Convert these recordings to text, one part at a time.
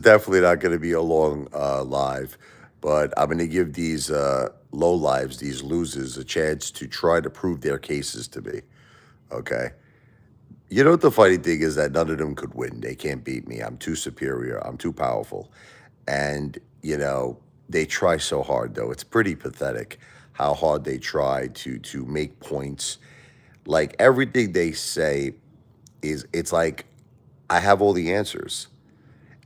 Definitely not going to be a long live, but I'm going to give these low lives, these losers, a chance to try to prove their cases to me. Okay. You know what the funny thing is that none of them could win. They can't beat me. I'm too superior. I'm too powerful. And, they try so hard though. It's pretty pathetic how hard they try to make points. Like everything they say it's like I have all the answers.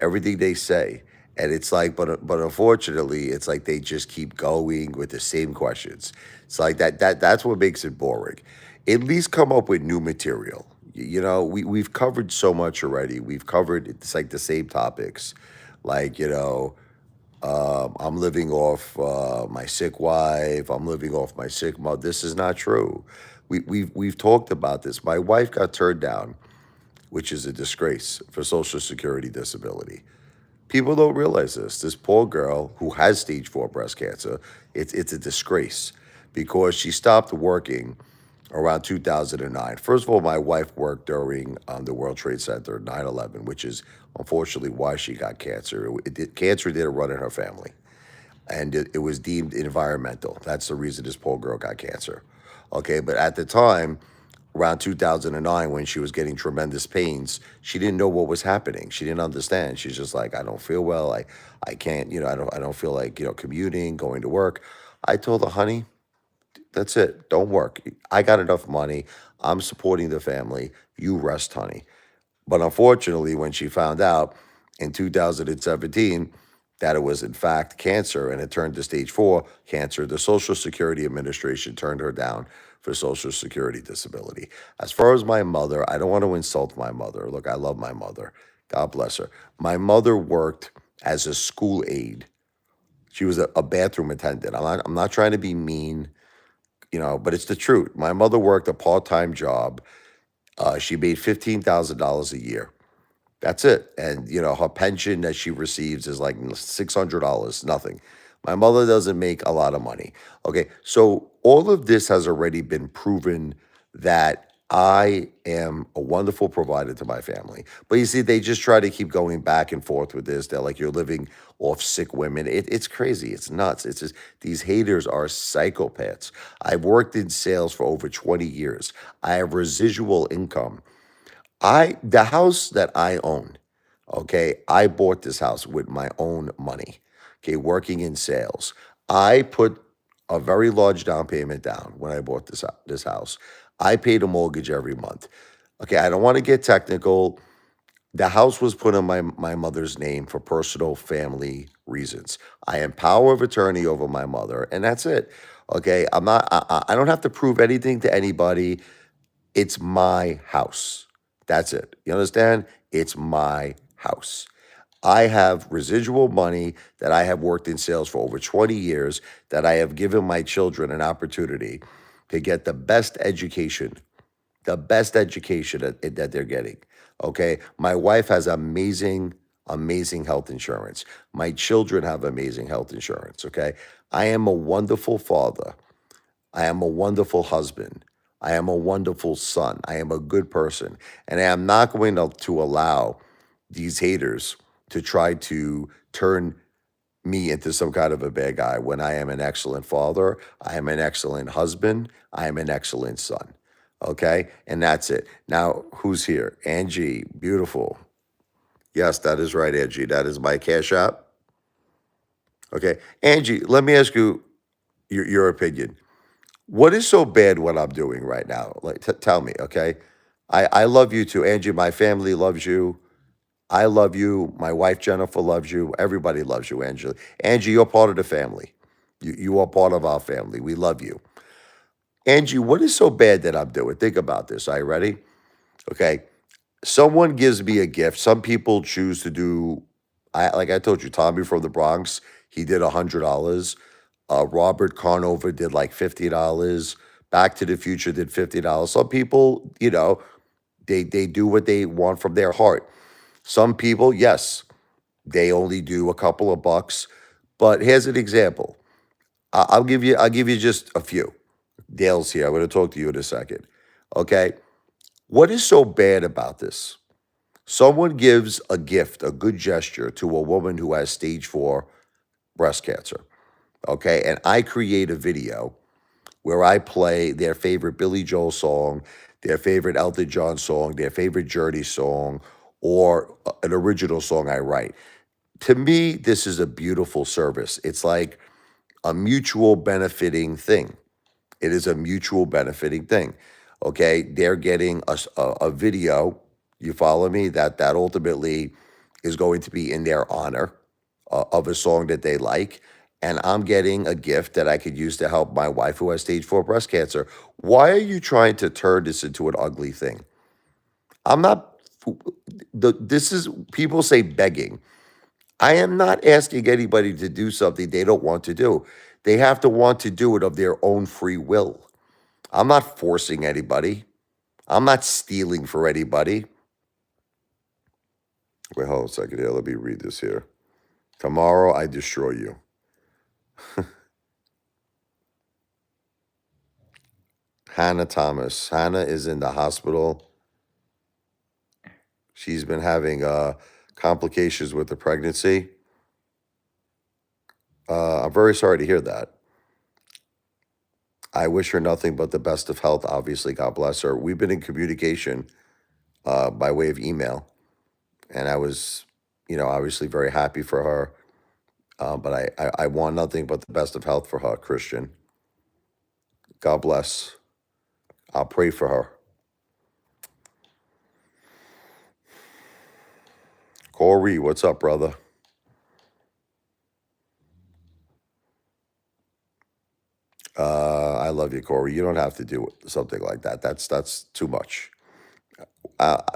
Everything they say. And it's like, but unfortunately, it's like they just keep going with the same questions. It's like that's what makes it boring. At least come up with new material. We've covered so much already. We've covered it's like the same topics. Like, I'm living off my sick wife. I'm living off my sick mother. This is not true. We've talked about this. My wife got turned down, which is a disgrace for Social Security disability. People don't realize this. This poor girl who has stage 4 breast cancer, it's a disgrace because she stopped working around 2009. First of all, my wife worked during the World Trade Center 9/11, which is unfortunately why she got cancer. Cancer did a run in her family, and it was deemed environmental. That's the reason this poor girl got cancer. Okay, but at the time, around 2009, when she was getting tremendous pains, she didn't know what was happening. She didn't understand. She's just like, I don't feel well. I can't, I don't feel like, commuting, going to work. I told her, honey, that's it. Don't work. I got enough money. I'm supporting the family. You rest, honey. But unfortunately, when she found out in 2017 that it was in fact cancer and it turned to stage 4 cancer, the Social Security Administration turned her down for Social Security disability. As far as my mother, I don't want to insult my mother. Look, I love my mother. God bless her. My mother worked as a school aide. She was a bathroom attendant. I'm not trying to be mean, but it's the truth. My mother worked a part-time job. She made $15,000 a year. That's it. And, her pension that she receives is like $600, nothing. My mother doesn't make a lot of money. Okay. So all of this has already been proven that I am a wonderful provider to my family. But you see, they just try to keep going back and forth with this. They're like, you're living off sick women. It's crazy. It's nuts. It's just these haters are psychopaths. I've worked in sales for over 20 years. I have residual income. The house that I own, okay, I bought this house with my own money, okay, working in sales. I put a very large down payment down when I bought this house. I paid a mortgage every month. Okay, I don't want to get technical. The house was put in my mother's name for personal family reasons. I am power of attorney over my mother, and that's it. Okay, I'm not. I don't have to prove anything to anybody. It's my house. That's it. You understand? It's my house. I have residual money that I have worked in sales for over 20 years that I have given my children an opportunity to get the best education that they're getting. Okay. My wife has amazing, amazing health insurance. My children have amazing health insurance. Okay. I am a wonderful father. I am a wonderful husband. I am a wonderful son. I am a good person. And I am not going to allow these haters to try to turn me into some kind of a bad guy when I am an excellent father. I am an excellent husband. I am an excellent son. Okay. And that's it. Now, who's here? Angie, beautiful. Yes, that is right, Angie. That is my cash app. Okay. Angie, let me ask you your opinion. What is so bad what I'm doing right now? Like, tell me, okay? I love you too, Angie. My family loves you. I love you. My wife Jennifer loves you. Everybody loves you, Angela. Angie, you're part of the family. You are part of our family. We love you. Angie, what is so bad that I'm doing? Think about this. Are you ready? Okay. Someone gives me a gift. Some people choose to do. Like I told you, Tommy from the Bronx, he did $100. Robert Carnover did like $50. Back to the Future did $50. Some people, they do what they want from their heart. Some people, yes, they only do a couple of bucks. But here's an example. I'll give you just a few. Dale's here. I'm going to talk to you in a second. Okay. What is so bad about this? Someone gives a gift, a good gesture to a woman who has stage 4 breast cancer. Okay. And I create a video where I play their favorite Billy Joel song, their favorite Elton John song, their favorite Journey song, or an original song I write. To me, this is a beautiful service. It's like a mutual benefiting thing. It is a mutual benefiting thing. Okay, they're getting a video. You follow me? That ultimately is going to be in their honor of a song that they like, and I'm getting a gift that I could use to help my wife who has stage 4 breast cancer. Why are you trying to turn this into an ugly thing? I'm not. This is people say begging. I am not asking anybody to do something they don't want to do. They have to want to do it of their own free will. I'm not forcing anybody. I'm not stealing for anybody. Wait, hold on a second here. Let me read this here. Tomorrow I destroy you. Hannah Thomas. Hannah is in the hospital. She's been having complications with the pregnancy. I'm very sorry to hear that. I wish her nothing but the best of health. Obviously, God bless her. We've been in communication by way of email, and I was, obviously very happy for her. But I want nothing but the best of health for her, Christian. God bless. I'll pray for her. Corey, what's up, brother? I love you, Corey. You don't have to do something like that. That's too much.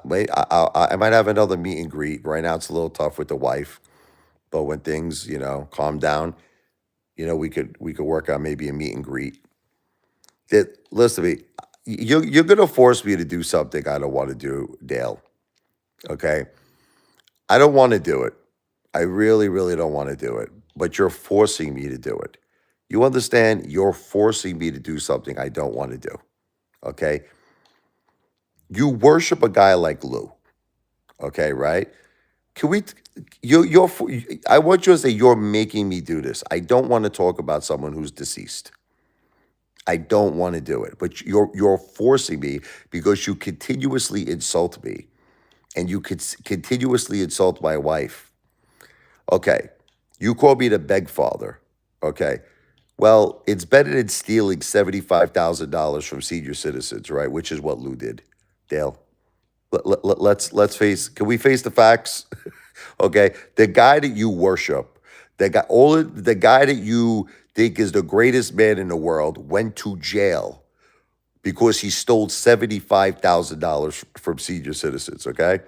Wait, I might have another meet and greet. Right now, it's a little tough with the wife, but when things, calm down, we could work on maybe a meet and greet. Listen to me. You're gonna force me to do something I don't want to do, Dale. Okay, I don't want to do it. I really, really don't want to do it. But you're forcing me to do it. You understand? You're forcing me to do something I don't want to do. Okay. You worship a guy like Lou. Okay, right? Can we? I want you to say you're making me do this. I don't want to talk about someone who's deceased. I don't want to do it, but you're forcing me because you continuously insult me, and you could continuously insult my wife. Okay, you call me the beg father. Okay, well, it's better than stealing $75,000 from senior citizens, right? Which is what Lou did. Dale, let's face. Can we face the facts? Okay, the guy that you worship, the guy that you think is the greatest man in the world, went to jail because he stole $75,000 from senior citizens. Okay,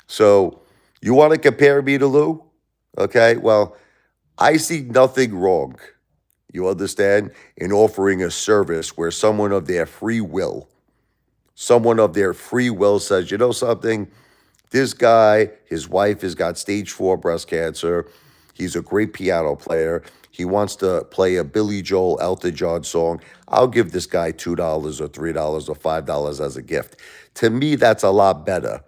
so you want to compare me to Lou? Okay, well, I see nothing wrong. You understand? In offering a service where someone of their free will says, you know something? This guy, his wife has got stage 4 breast cancer. He's a great piano player. He wants to play a Billy Joel, Elton John song. I'll give this guy $2 or $3 or $5 as a gift. To me, that's a lot better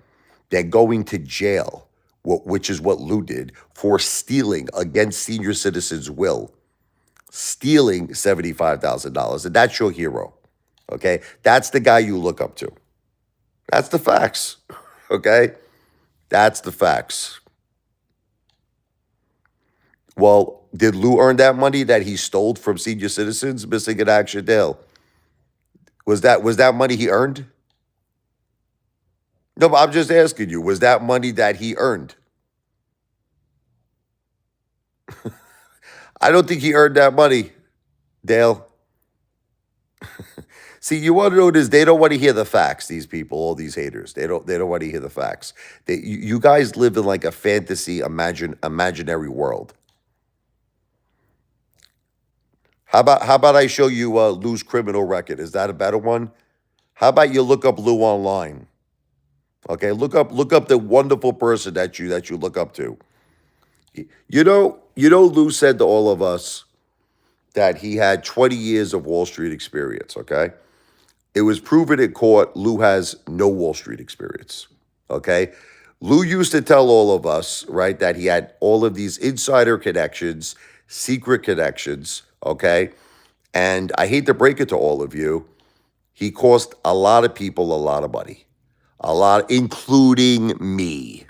than going to jail, which is what Lou did, for stealing against senior citizens' will, stealing $75,000. And that's your hero. Okay? That's the guy you look up to. That's the facts. Okay? That's the facts. Well, did Lou earn that money that he stole from senior citizens missing in action, Dale? Was that money he earned? No, but I'm just asking you, was that money that he earned? I don't think he earned that money, Dale. See, you want to know this? They don't want to hear the facts. These people, all these haters, they don't want to hear the facts. You guys live in like a fantasy, imaginary world. How about I show you Lou's criminal record? Is that a better one? How about you look up Lou online? Okay, look up the wonderful person that you look up to. Lou said to all of us that he had 20 years of Wall Street experience. Okay, it was proven in court Lou has no Wall Street experience. Okay, Lou used to tell all of us, right, that he had all of these insider connections, secret connections, okay? And I hate to break it to all of you, he cost a lot of people a lot of money, a lot, including me,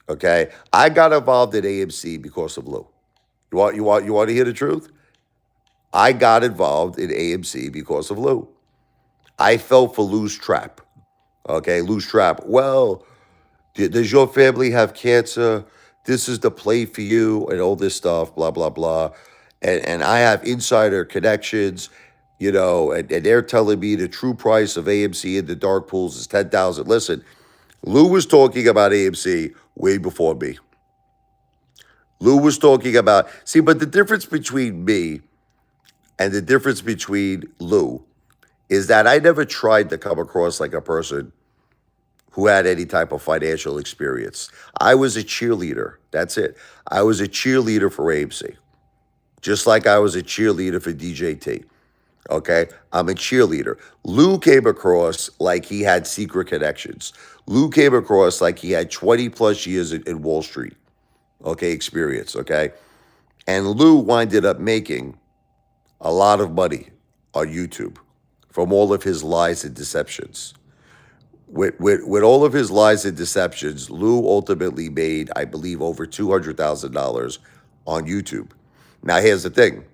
okay? I got involved at AMC because of Lou. You want to hear the truth? I got involved in AMC because of Lou. I fell for Lou's trap. Okay, Lou's trap. Well, does your family have cancer? This is the play for you, and all this stuff, blah, blah, blah. And I have insider connections, and they're telling me the true price of AMC in the dark pools is 10,000. Listen, Lou was talking about AMC way before me. Lou was talking about, see, but the difference between me and the difference between Lou is that I never tried to come across like a person who had any type of financial experience. I was a cheerleader. That's it. I was a cheerleader for AMC, just like I was a cheerleader for DJT. Okay, I'm a cheerleader. Lou came across like he had secret connections. Lou came across like he had 20 plus years in Wall Street, okay, experience, okay? And Lou winded up making a lot of money on YouTube from all of his lies and deceptions. With all of his lies and deceptions, Lou ultimately made, I believe, over $200,000 on YouTube. Now, here's the thing.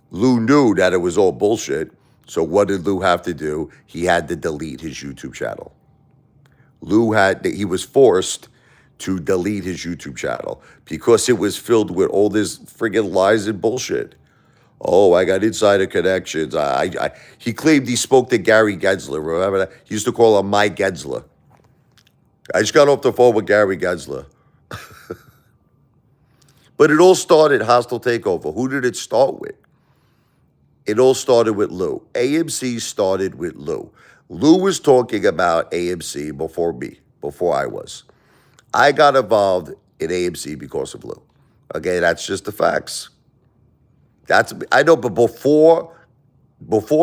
Lou knew that it was all bullshit. So what did Lou have to do? He had to delete his YouTube channel. He was forced to delete his YouTube channel because it was filled with all this friggin' lies and bullshit. Oh, I got insider connections. He claimed he spoke to Gary Gensler. Remember that? He used to call him my Gensler. I just got off the phone with Gary Gensler. But it all started hostile takeover. Who did it start with? It all started with Lou. AMC started with Lou. Lou was talking about AMC before me, before I was. I got involved in AMC because of Lou. Okay, that's just the facts. I know, but before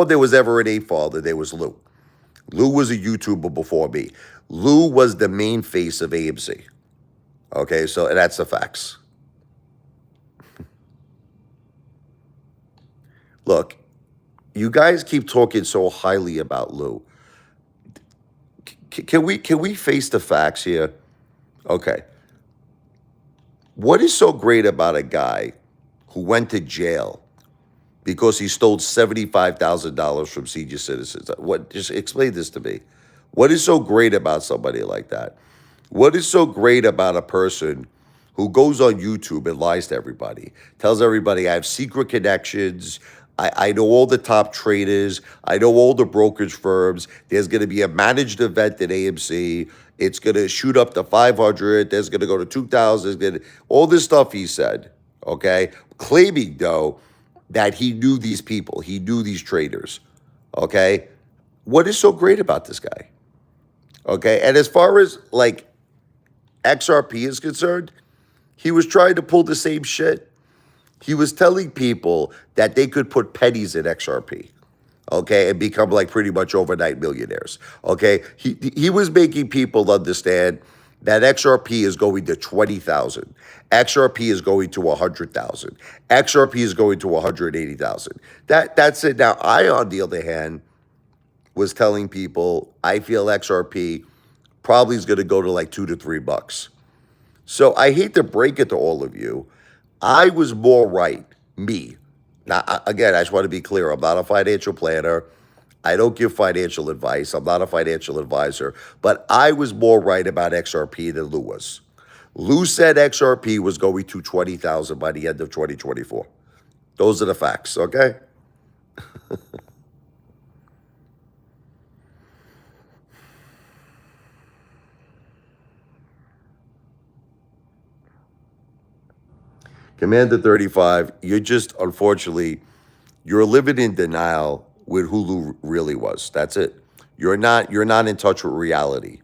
there was ever an Apefather, there was Lou. Lou was a YouTuber before me. Lou was the main face of AMC. Okay, so that's the facts. Look, you guys keep talking so highly about Lou. Can we face the facts here? Okay. What is so great about a guy who went to jail because he stole $75,000 from senior citizens? Just explain this to me. What is so great about somebody like that? What is so great about a person who goes on YouTube and lies to everybody, tells everybody I have secret connections, I know all the top traders, I know all the brokerage firms, there's going to be a managed event at AMC, it's going to shoot up to 500, there's going to go to 2,000, all this stuff he said, okay? Claiming, though, that he knew these people, he knew these traders, okay? What is so great about this guy? Okay, and as far as like XRP is concerned, he was trying to pull the same shit. He was telling people that they could put pennies in XRP, okay, and become like pretty much overnight millionaires, okay? He was making people understand that XRP is going to 20,000. XRP is going to 100,000. XRP is going to 180,000. That's it. Now, I, on the other hand, was telling people I feel XRP probably is going to go to like $2 to $3. So I hate to break it to all of you. I was more right, me. Now, again, I just want to be clear. I'm not a financial planner. I don't give financial advice. I'm not a financial advisor. But I was more right about XRP than Lou was. Lou said XRP was going to 20,000 by the end of 2024. Those are the facts, okay? Commander 35, unfortunately, you're living in denial with who Lou really was. That's it. You're not in touch with reality.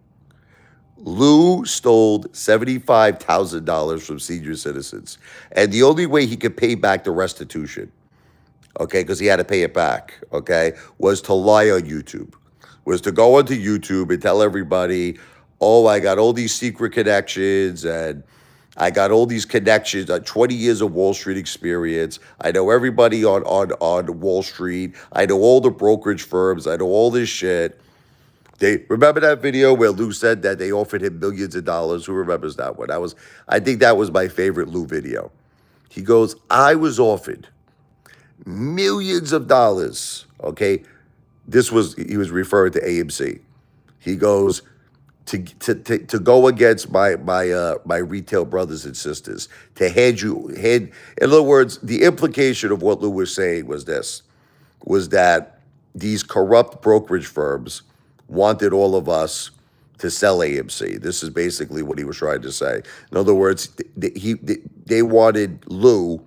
Lou stole $75,000 from senior citizens. And the only way he could pay back the restitution, okay, because he had to pay it back, okay, was to lie on YouTube, was to go onto YouTube and tell everybody, Oh, I got all these secret connections and I got all these connections, 20 years of Wall Street experience. I know everybody on Wall Street. I know all the brokerage firms. I know all this shit. They remember that video where Lou said that they offered him millions of dollars. Who remembers that one? I think that was my favorite Lou video. He goes, I was offered millions of dollars. Okay. He was referring to AMC. He goes, to go against my retail brothers and sisters, to hand in other words, the implication of what Lou was saying was that these corrupt brokerage firms wanted all of us to sell AMC. This is basically what he was trying to say. In other words, they wanted Lou,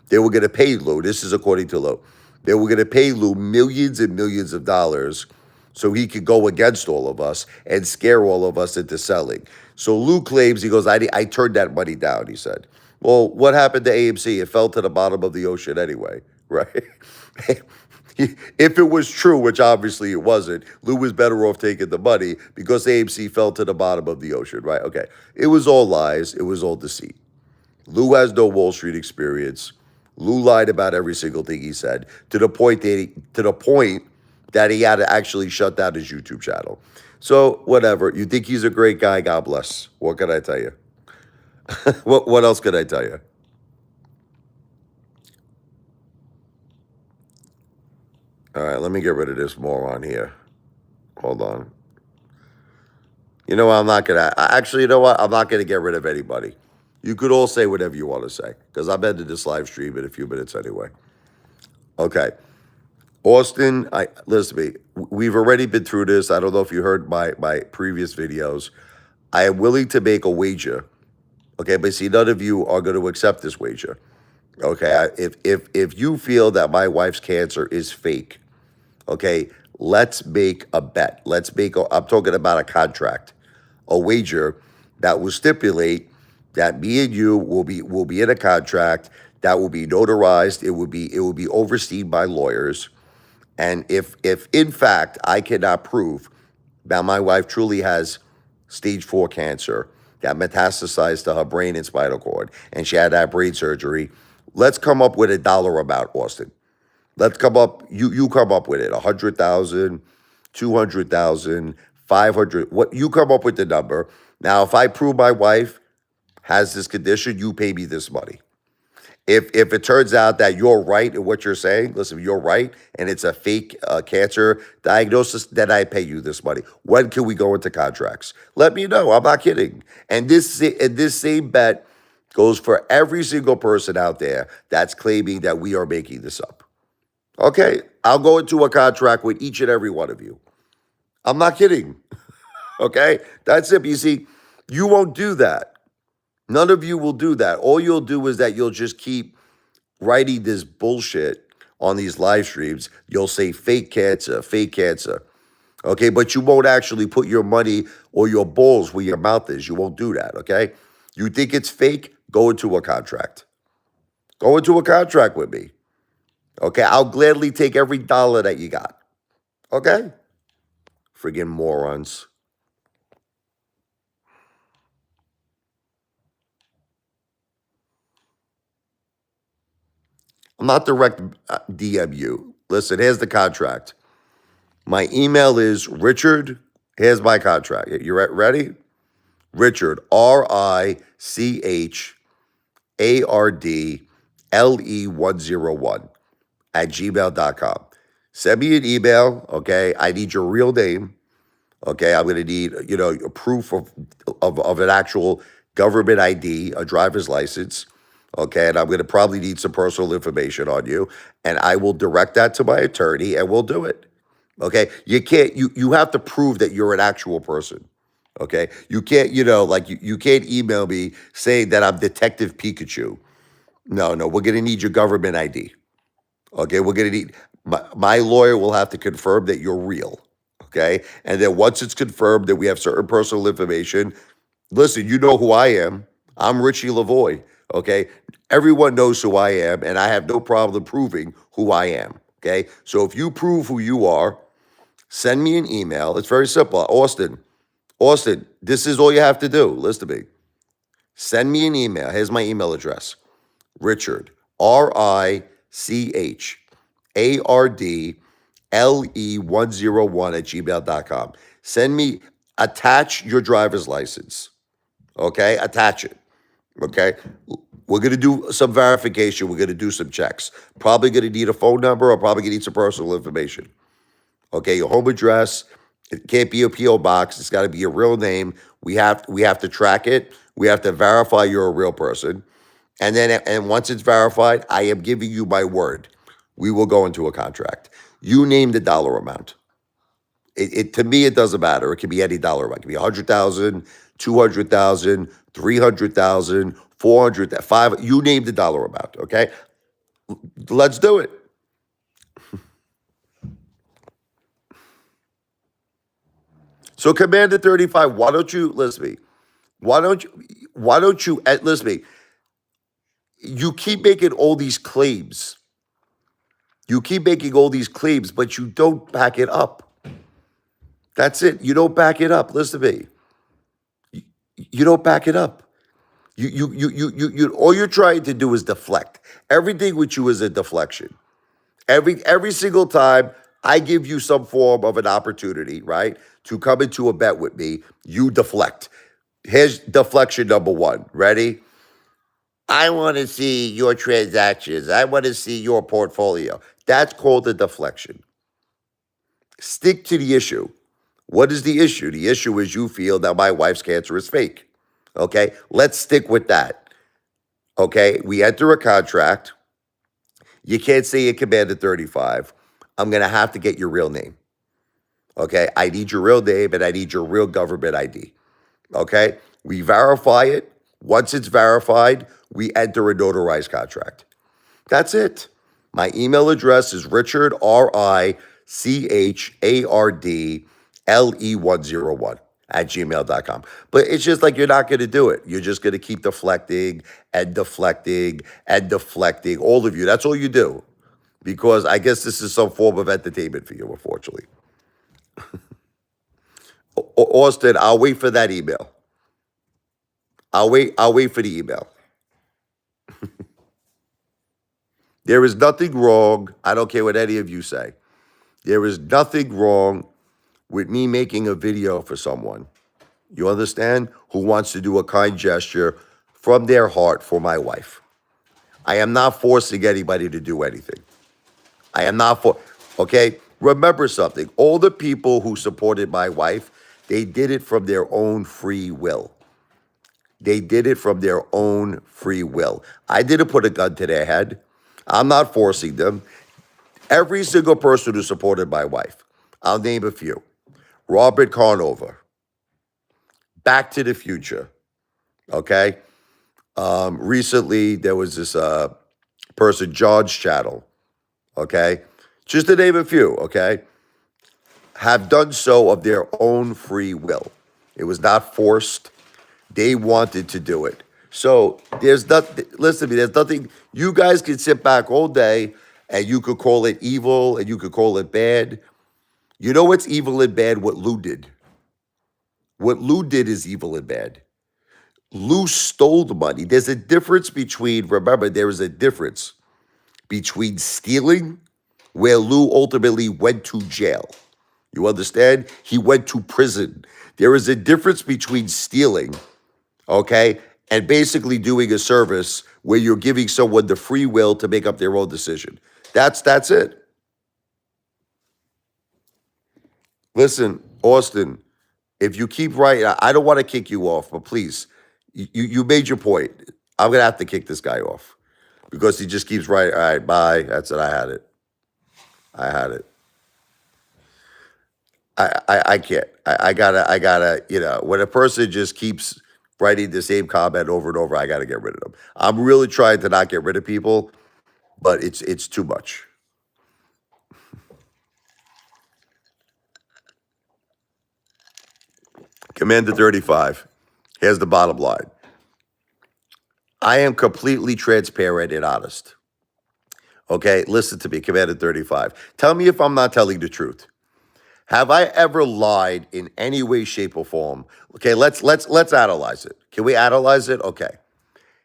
they were going to pay Lou, this is according to Lou, they were going to pay Lou millions and millions of dollars so he could go against all of us and scare all of us into selling. So Lou claims, he goes, I turned that money down, he said. Well, what happened to AMC? It fell to the bottom of the ocean anyway, right? If it was true, which obviously it wasn't, Lou was better off taking the money because AMC fell to the bottom of the ocean, right? Okay. It was all lies. It was all deceit. Lou has no Wall Street experience. Lou lied about every single thing he said to the point that he had to actually shut down his YouTube channel. So whatever. You think he's a great guy? God bless. What can I tell you? What else can I tell you? All right, let me get rid of this moron here. Hold on. You know what? I'm not gonna. Actually, you know what? I'm not gonna get rid of anybody. You could all say whatever you want to say because I'm ending this live stream in a few minutes anyway. Okay. Austin, listen to me. We've already been through this. I don't know if you heard my previous videos. I am willing to make a wager. Okay, but see, none of you are going to accept this wager. Okay, if you feel that my wife's cancer is fake, okay, let's make a bet. I'm talking about a contract, a wager that will stipulate that me and you will be in a contract that will be notarized. It will be overseen by lawyers. And if in fact I cannot prove that my wife truly has stage 4 cancer that metastasized to her brain and spinal cord, and she had to have brain surgery, let's come up with a dollar amount, Austin. Let's come up. You come up with it. 100,000, 200,000, 500. What you come up with the number. Now, if I prove my wife has this condition, you pay me this money. If it turns out that you're right in what you're saying, listen, you're right, and it's a fake cancer diagnosis, then I pay you this money. When can we go into contracts? Let me know. I'm not kidding. And this same bet goes for every single person out there that's claiming that we are making this up. Okay, I'll go into a contract with each and every one of you. I'm not kidding. Okay, that's it. You see, you won't do that. None of you will do that. All you'll do is that you'll just keep writing this bullshit on these live streams. You'll say fake cancer, fake cancer. Okay, but you won't actually put your money or your balls where your mouth is. You won't do that. Okay, you think it's fake? Go into a contract. Go into a contract with me. Okay, I'll gladly take every dollar that you got. Okay? Friggin' morons. I'm not direct DM you. Listen, here's the contract. My email is Richard. Here's my contract. You ready? Richard, RICHARDLE101 at gmail.com. Send me an email, okay? I need your real name, okay? I'm going to need, a proof of an actual government ID, a driver's license, okay? And I'm going to probably need some personal information on you, and I will direct that to my attorney, and we'll do it, okay? You have to prove that you're an actual person, okay? You can't, you can't email me saying that I'm Detective Pikachu. No, we're going to need your government ID. Okay, we're going to need, my lawyer will have to confirm that you're real. Okay, and then once it's confirmed that we have certain personal information, listen, you know who I am. I'm Richie Lavoie. Okay, everyone knows who I am, and I have no problem proving who I am. Okay, so if you prove who you are, send me an email. It's very simple. Austin, this is all you have to do. Listen to me. Send me an email. Here's my email address. Richard, RICHARDLE101 at gmail.com. Send me, attach your driver's license. Okay? Attach it. Okay? We're going to do some verification. We're going to do some checks. Probably going to need a phone number or probably going to need some personal information. Okay? Your home address. It can't be a P.O. box. It's got to be your real name. We have to track it. We have to verify you're a real person. And once it's verified, I am giving you my word. We will go into a contract. You name the dollar amount. To me, it doesn't matter. It can be any dollar amount. It can be 100,000, 200,000, 300,000, 400,000, 5. You name the dollar amount. Okay, let's do it. So, Commander 35, why don't you listen to me? Why don't you listen to me? You keep making all these claims. You keep making all these claims, but you don't back it up. That's it. You don't back it up. Listen to me. You don't back it up. All you're trying to do is deflect. Everything with you is a deflection. Every single time I give you some form of an opportunity, right, to come into a bet with me, you deflect. Here's deflection number one. Ready? I want to see your transactions. I want to see your portfolio. That's called a deflection. Stick to the issue. What is the issue? The issue is you feel that my wife's cancer is fake. Okay, let's stick with that. Okay, we enter a contract. You can't say you commanded 35. I'm going to have to get your real name. Okay, I need your real name and I need your real government ID. Okay, we verify it. Once it's verified, we enter a notarized contract. That's it. My email address is Richard, RICHARDLE101 at gmail.com. But it's just like you're not going to do it. You're just going to keep deflecting and deflecting and deflecting. All of you. That's all you do. Because I guess this is some form of entertainment for you, unfortunately. Austin, I'll wait for that email. I'll wait for the email. There is nothing wrong. I don't care what any of you say. There is nothing wrong with me making a video for someone, you understand, who wants to do a kind gesture from their heart for my wife. I am not forcing anybody to do anything. I am not okay? Remember something. All the people who supported my wife, they did it from their own free will. They did it from their own free will. I didn't put a gun to their head. I'm not forcing them. Every single person who supported my wife, I'll name a few. Robert Carnover, Back to the Future, okay? Recently, there was this person, George Chattel, okay? Just to name a few, okay? Have done so of their own free will. It was not forced. They wanted to do it. So there's nothing, listen to me, there's nothing, you guys can sit back all day and you could call it evil and you could call it bad. You know what's evil and bad? What Lou did. What Lou did is evil and bad. Lou stole the money. There's a difference between, remember, there is a difference between stealing, where Lou ultimately went to jail. You understand? He went to prison. There is a difference between stealing, okay, and basically doing a service where you're giving someone the free will to make up their own decision. That's it. Listen, Austin, if you keep writing, I don't want to kick you off, but please, you made your point. I'm gonna have to kick this guy off because he just keeps writing. All right, bye. That's it. I had it. I can't. I gotta. When a person just keeps writing the same comment over and over, I gotta get rid of them. I'm really trying to not get rid of people, but it's too much. Commander 35. Here's the bottom line. I am completely transparent and honest. Okay, listen to me, Commander 35. Tell me if I'm not telling the truth. Have I ever lied in any way, shape, or form? Okay, let's analyze it. Can we analyze it? Okay.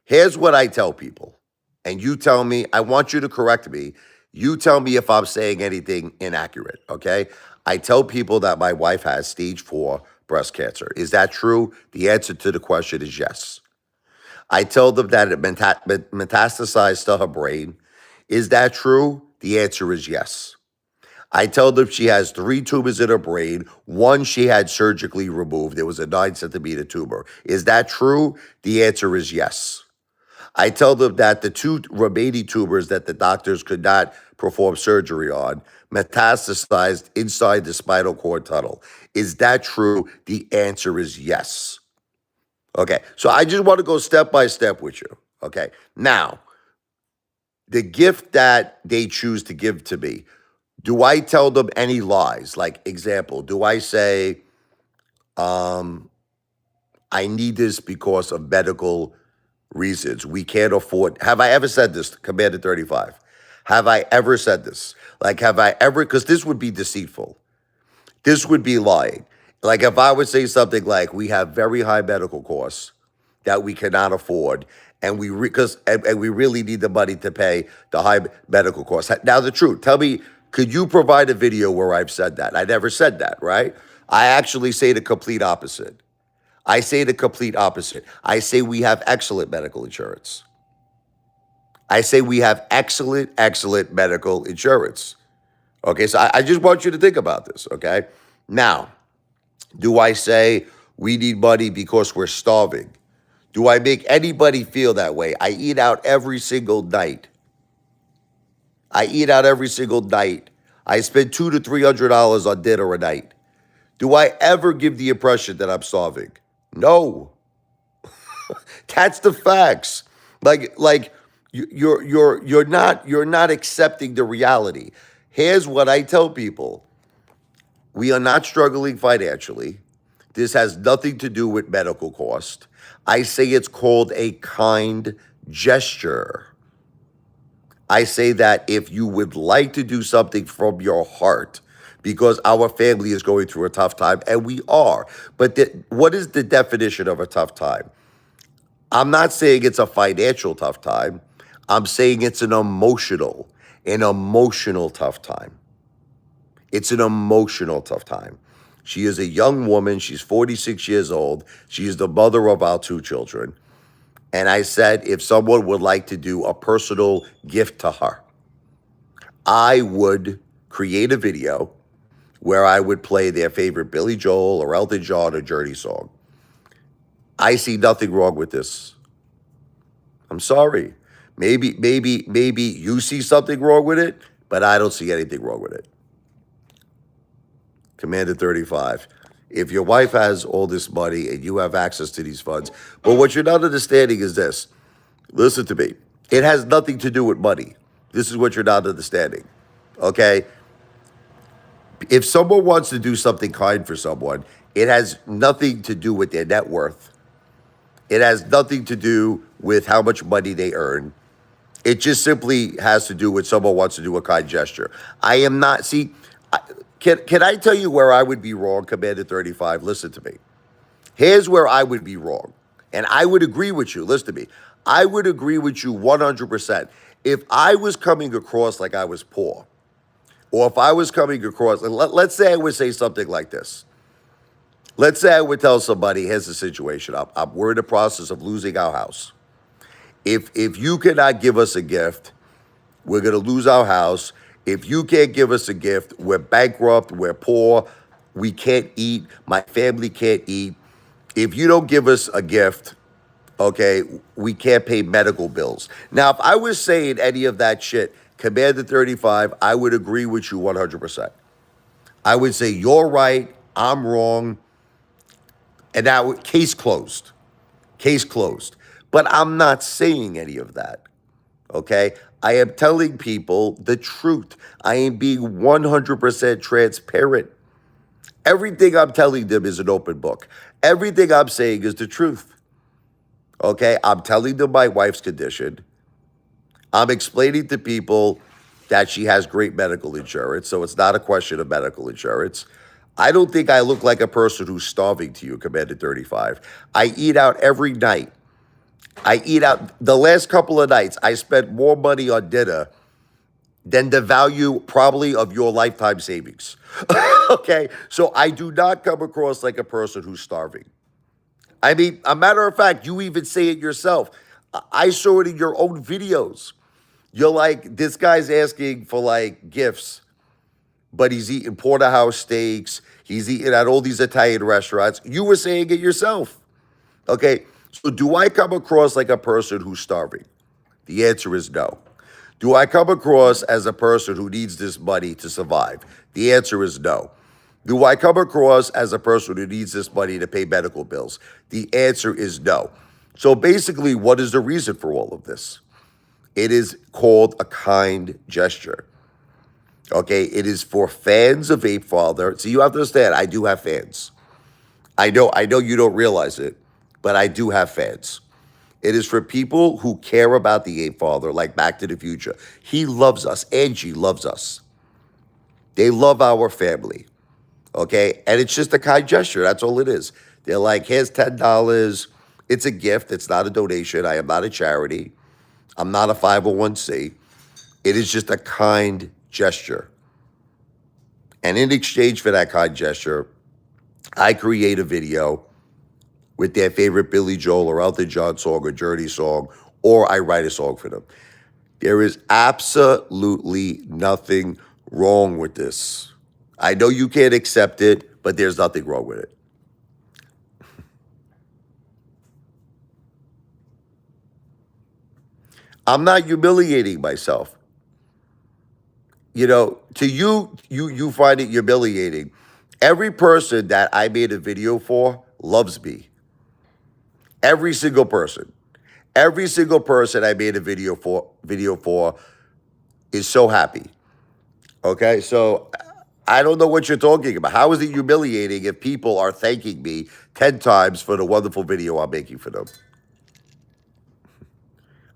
Here's what I tell people. And you tell me, I want you to correct me. You tell me if I'm saying anything inaccurate, okay? I tell people that my wife has stage 4 breast cancer. Is that true? The answer to the question is yes. I tell them that it metastasized to her brain. Is that true? The answer is yes. I tell them she has 3 tumors in her brain. One she had surgically removed. It was a 9 centimeter tumor. Is that true? The answer is yes. I tell them that the 2 remaining tumors that the doctors could not perform surgery on metastasized inside the spinal cord tunnel. Is that true? The answer is yes. Okay, so I just want to go step by step with you. Okay, now, the gift that they choose to give to me, do I tell them any lies? Like, example, do I say, I need this because of medical reasons? We can't afford. Have I ever said this, Commander 35? Have I ever said this? Like, have I ever, because this would be deceitful. This would be lying. Like, if I would say something like, we have very high medical costs that we cannot afford, and and we really need the money to pay the high medical costs. Now, the truth, tell me, could you provide a video where I've said that? I never said that, right? I actually say the complete opposite. I say the complete opposite. I say we have excellent medical insurance. I say we have excellent medical insurance. Okay, so I just want you to think about this, okay? Now, do I say we need money because we're starving? Do I make anybody feel that way? I eat out every single night. I eat out every single night. I spend $200 to $300 on dinner a night. Do I ever give the impression that I'm starving? No. That's the facts. You're not accepting the reality. Here's what I tell people. We are not struggling financially. This has nothing to do with medical cost. I say it's called a kind gesture. I say that if you would like to do something from your heart, because our family is going through a tough time, and we are. But what is the definition of a tough time? I'm not saying it's a financial tough time. I'm saying it's an emotional tough time. It's an emotional tough time. She is a young woman. She's 46 years old. She is the mother of our 2 children. And I said, if someone would like to do a personal gift to her, I would create a video where I would play their favorite Billy Joel or Elton John or Journey song. I see nothing wrong with this. I'm sorry. Maybe you see something wrong with it, but I don't see anything wrong with it. Commander 35. If your wife has all this money and you have access to these funds, but what you're not understanding is this. Listen to me. It has nothing to do with money. This is what you're not understanding. Okay? If someone wants to do something kind for someone, it has nothing to do with their net worth. It has nothing to do with how much money they earn. It just simply has to do with someone wants to do a kind gesture. I am not, see, can I tell you where I would be wrong, Commander 35? Listen to me. Here's where I would be wrong. And I would agree with you. Listen to me. I would agree with you 100%. If I was coming across like I was poor, or if I was coming across, and let's say I would say something like this. Let's say I would tell somebody, here's the situation. We're in the process of losing our house. If you cannot give us a gift, we're going to lose our house. If you can't give us a gift, we're bankrupt, we're poor, we can't eat, my family can't eat. If you don't give us a gift, okay, we can't pay medical bills. Now, if I was saying any of that shit, Commander 35, I would agree with you 100%. I would say, you're right, I'm wrong, and now case closed. Case closed. But I'm not saying any of that, okay? I am telling people the truth. I am being 100% transparent. Everything I'm telling them is an open book. Everything I'm saying is the truth, okay? I'm telling them my wife's condition. I'm explaining to people that she has great medical insurance, so it's not a question of medical insurance. I don't think I look like a person who's starving to you, Commander 35. I eat out every night. I eat out. The last couple of nights, I spent more money on dinner than the value probably of your lifetime savings. Okay? So I do not come across like a person who's starving. I mean, a matter of fact, you even say it yourself. I saw it in your own videos. You're like, this guy's asking for like gifts, but he's eating porterhouse steaks. He's eating at all these Italian restaurants. You were saying it yourself. Okay. So do I come across like a person who's starving? The answer is no. Do I come across as a person who needs this money to survive? The answer is no. Do I come across as a person who needs this money to pay medical bills? The answer is no. So basically, what is the reason for all of this? It is called a kind gesture. Okay, it is for fans of Apefather. So you have to understand, I do have fans. I know you don't realize it, but I do have fans. It is for people who care about the Apefather, like Back to the Future. He loves us. Angie loves us. They love our family. Okay, and it's just a kind gesture. That's all it is. They're like, here's $10. It's a gift. It's not a donation. I am not a charity. I'm not a 501c. It is just a kind gesture. And in exchange for that kind gesture, I create a video with their favorite Billy Joel or Elton John song or Journey song, or I write a song for them. There is absolutely nothing wrong with this. I know you can't accept it, but there's nothing wrong with it. I'm not humiliating myself. You know, to you find it humiliating. Every person that I made a video for loves me. Every single person. Every single person I made a video for is so happy. Okay? So I don't know what you're talking about. How is it humiliating if people are thanking me 10 times for the wonderful video I'm making for them?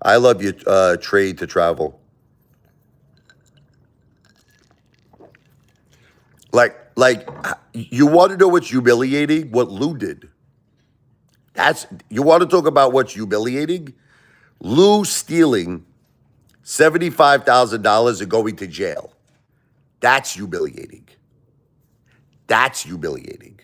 I love your trade to travel. Like, you want to know what's humiliating? What Lou did. You want to talk about what's humiliating? Lou stealing $75,000 and going to jail. That's humiliating. That's humiliating.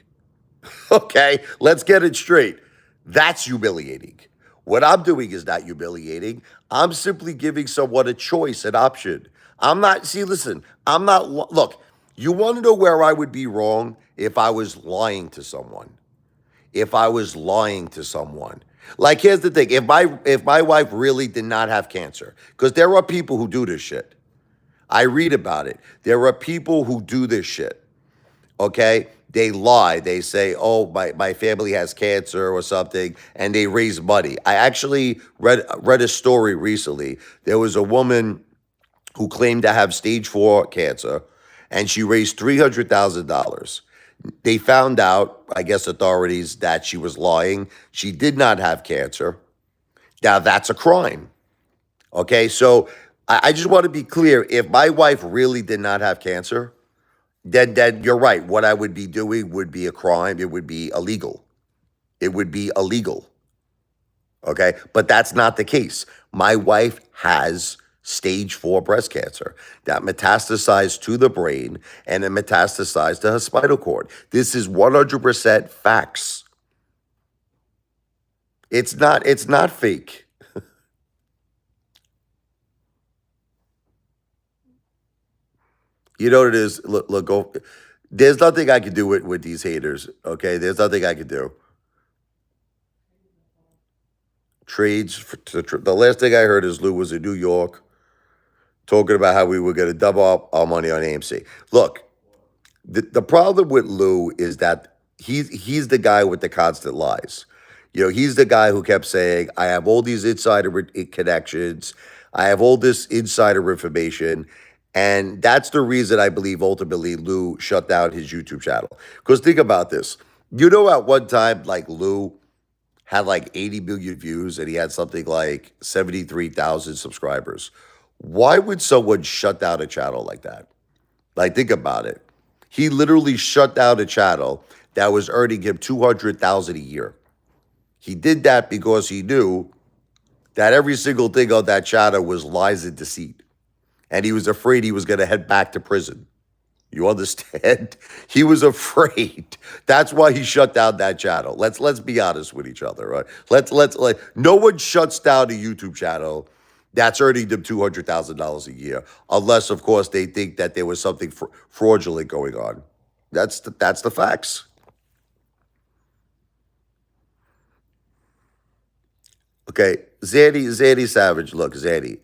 Okay, let's get it straight. That's humiliating. What I'm doing is not humiliating. I'm simply giving someone a choice, an option. I'm not, see, listen, I'm not, look, you want to know where I would be wrong? If I was lying to someone. If I was lying to someone. Like, here's the thing. If my wife really did not have cancer, because there are people who do this shit. I read about it. There are people who do this shit. Okay? They lie. They say, oh, my family has cancer or something, and they raise money. I actually read a story recently. There was a woman who claimed to have stage 4 cancer, and she raised $300,000. They found out, I guess authorities, that she was lying. She did not have cancer. Now, that's a crime. Okay? So I just want to be clear. If my wife really did not have cancer, then you're right. What I would be doing would be a crime. It would be illegal. It would be illegal. Okay? But that's not the case. My wife has stage 4 breast cancer that metastasized to the brain and it metastasized to her spinal cord. This is 100% facts. It's not fake. You know what it is? Look, go. There's nothing I can do with these haters. Okay, there's nothing I can do. Trades. The last thing I heard is Lou was in New York talking about how we were going to double up our money on AMC. Look, the problem with Lou is that he's the guy with the constant lies. You know, he's the guy who kept saying, I have all these connections. I have all this insider information. And that's the reason I believe ultimately Lou shut down his YouTube channel. Because think about this. You know, at one time, like Lou had like 80 million views and he had something like 73,000 subscribers. Why would someone shut down a channel like that? Like, think about it. He literally shut down a channel that was earning him 200,000 a year. He did that because he knew that every single thing on that channel was lies and deceit. And he was afraid he was going to head back to prison. You understand? He was afraid. That's why he shut down that channel. Let's be honest with each other, right? Let's like no one shuts down a YouTube channel that's earning them $200,000 a year, unless of course they think that there was something fraudulent going on. That's the facts. Okay, Zanny Savage. Look, Zanny.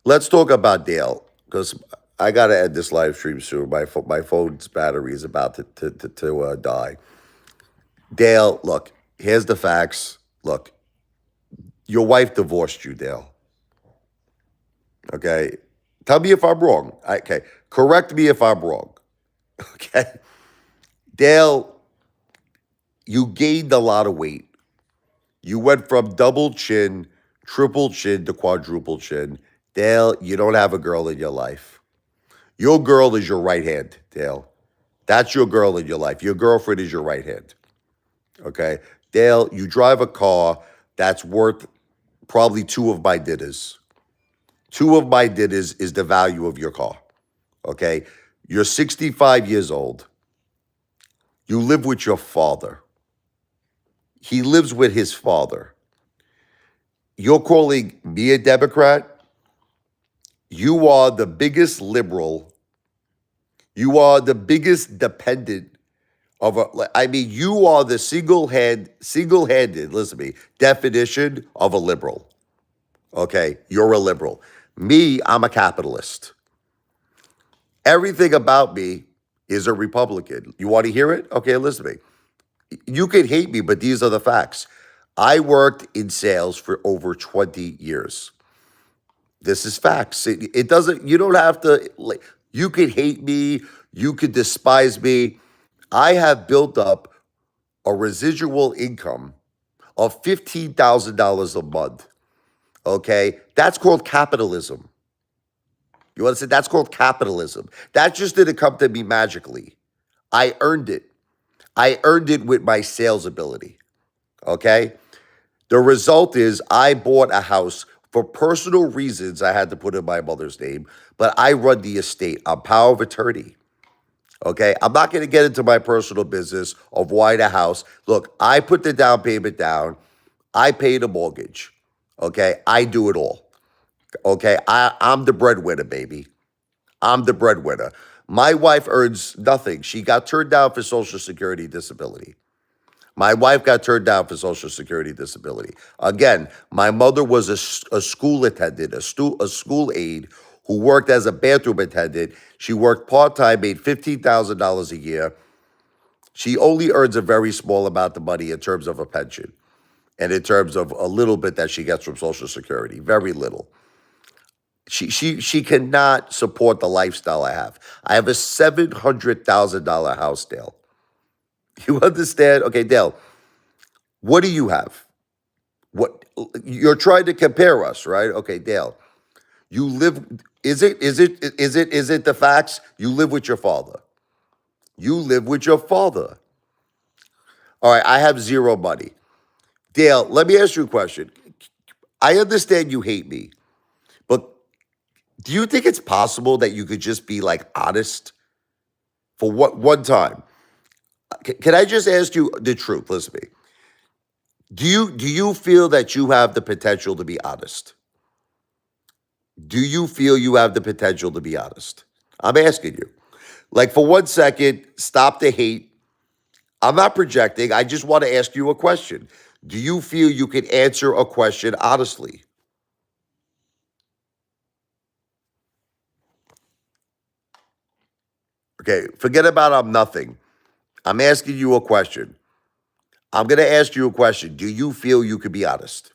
Let's talk about Dale because I gotta end this live stream soon. My phone's battery is about to die. Dale, look, here's the facts. Look, your wife divorced you, Dale. Okay, tell me if I'm wrong. Okay, correct me if I'm wrong. Okay, Dale, you gained a lot of weight. You went from double chin, triple chin to quadruple chin. Dale, you don't have a girl in your life. Your girl is your right hand, Dale. That's your girl in your life. Your girlfriend is your right hand. Okay. Dale, you drive a car that's worth probably two of my dinners. Two of my dinners is the value of your car. Okay. You're 65 years old. You live with your father. He lives with his father. You're calling me a Democrat? You are the biggest liberal. You are the biggest dependent of a. I mean, you are the single-handed, listen to me, definition of a liberal. Okay, you're a liberal. Me, I'm a capitalist. Everything about me is a Republican. You want to hear it? Okay, listen to me. You can hate me, but these are the facts. I worked in sales for over 20 years. This is facts. It doesn't, you don't have to, like, you could hate me, you could despise me. I have built up a residual income of $15,000 a month. Okay. That's called capitalism. You understand? That's called capitalism. That just didn't come to me magically. I earned it. I earned it with my sales ability. Okay. The result is I bought a house for personal reasons. I had to put in my mother's name, but I run the estate. I'm power of attorney. Okay. I'm not going to get into my personal business of why the house. Look, I put the down payment down. I pay the mortgage. Okay. I do it all. Okay. I'm the breadwinner, baby. I'm the breadwinner. My wife earns nothing. She got turned down for Social Security disability. My wife got turned down for Social Security disability. Again, my mother was a school attendant, a school aide who worked as a bathroom attendant. She worked part-time, made $15,000 a year. She only earns a very small amount of money in terms of a pension and in terms of a little bit that she gets from Social Security, very little. She cannot support the lifestyle I have. I have a $700,000 house, Dale. You understand? Okay, Dale, what do you have? What you're trying to compare us, right? Okay, Dale. You live is it the facts? You live with your father. You live with your father. All right, I have zero money. Dale, let me ask you a question. I understand you hate me, but do you think it's possible that you could just be like honest for what one time? Can I just ask you the truth? Listen to me. Do you feel that you have the potential to be honest? Do you feel you have the potential to be honest? I'm asking you. Like for 1 second, stop the hate. I'm not projecting. I just want to ask you a question. Do you feel you can answer a question honestly? Okay, forget about I'm nothing. I'm asking you a question. I'm going to ask you a question. Do you feel you could be honest?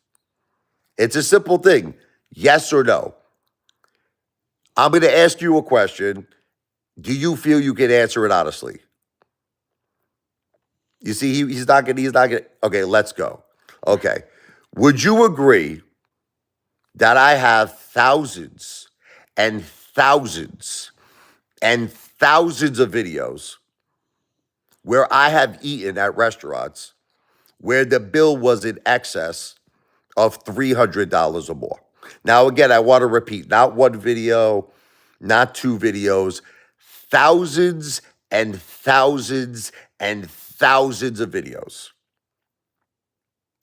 It's a simple thing. Yes or no. I'm going to ask you a question. Do you feel you can answer it honestly? You see, he's not gonna. Okay, let's go. Okay. Would you agree that I have thousands and thousands and thousands of videos where I have eaten at restaurants where the bill was in excess of $300 or more. Now, again, I want to repeat, not one video, not two videos, thousands and thousands and thousands of videos.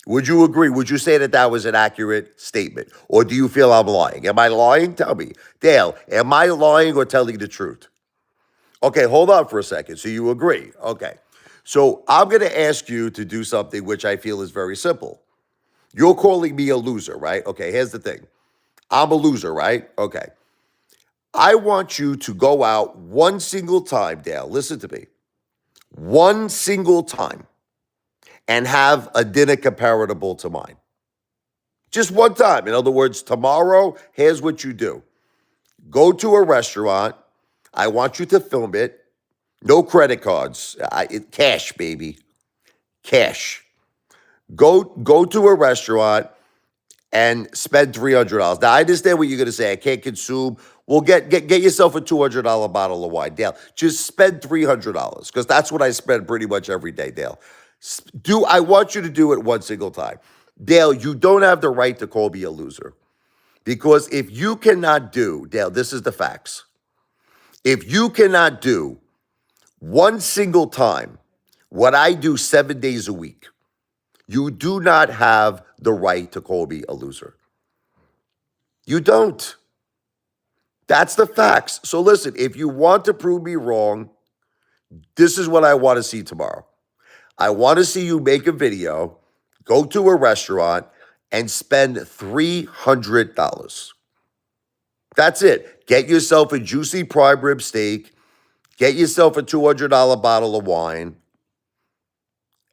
Would you agree? Would you say that that was an accurate statement? Or do you feel I'm lying? Am I lying? Tell me. Dale, am I lying or telling the truth? Okay, hold on for a second. So you agree. Okay. So I'm going to ask you to do something which I feel is very simple. You're calling me a loser, right? Okay, here's the thing. I'm a loser, right? Okay. I want you to go out one single time, Dale. Listen to me. One single time and have a dinner comparable to mine. Just one time. In other words, tomorrow, here's what you do. Go to a restaurant. I want you to film it. No credit cards. Cash, baby. Cash. Go to a restaurant and spend $300. Now, I understand what you're going to say. I can't consume. Well, get yourself a $200 bottle of wine, Dale. Just spend $300 because that's what I spend pretty much every day, Dale. I want you to do it one single time. Dale, you don't have the right to call me a loser because if you cannot do, Dale, this is the facts. If you cannot do one single time what I do 7 days a week, you do not have the right to call me a loser. You don't. That's the facts. So listen, if you want to prove me wrong, this is what I want to see tomorrow. I want to see you make a video, go to a restaurant, and spend $300. That's it. Get yourself a juicy prime rib steak, get yourself a $200 bottle of wine,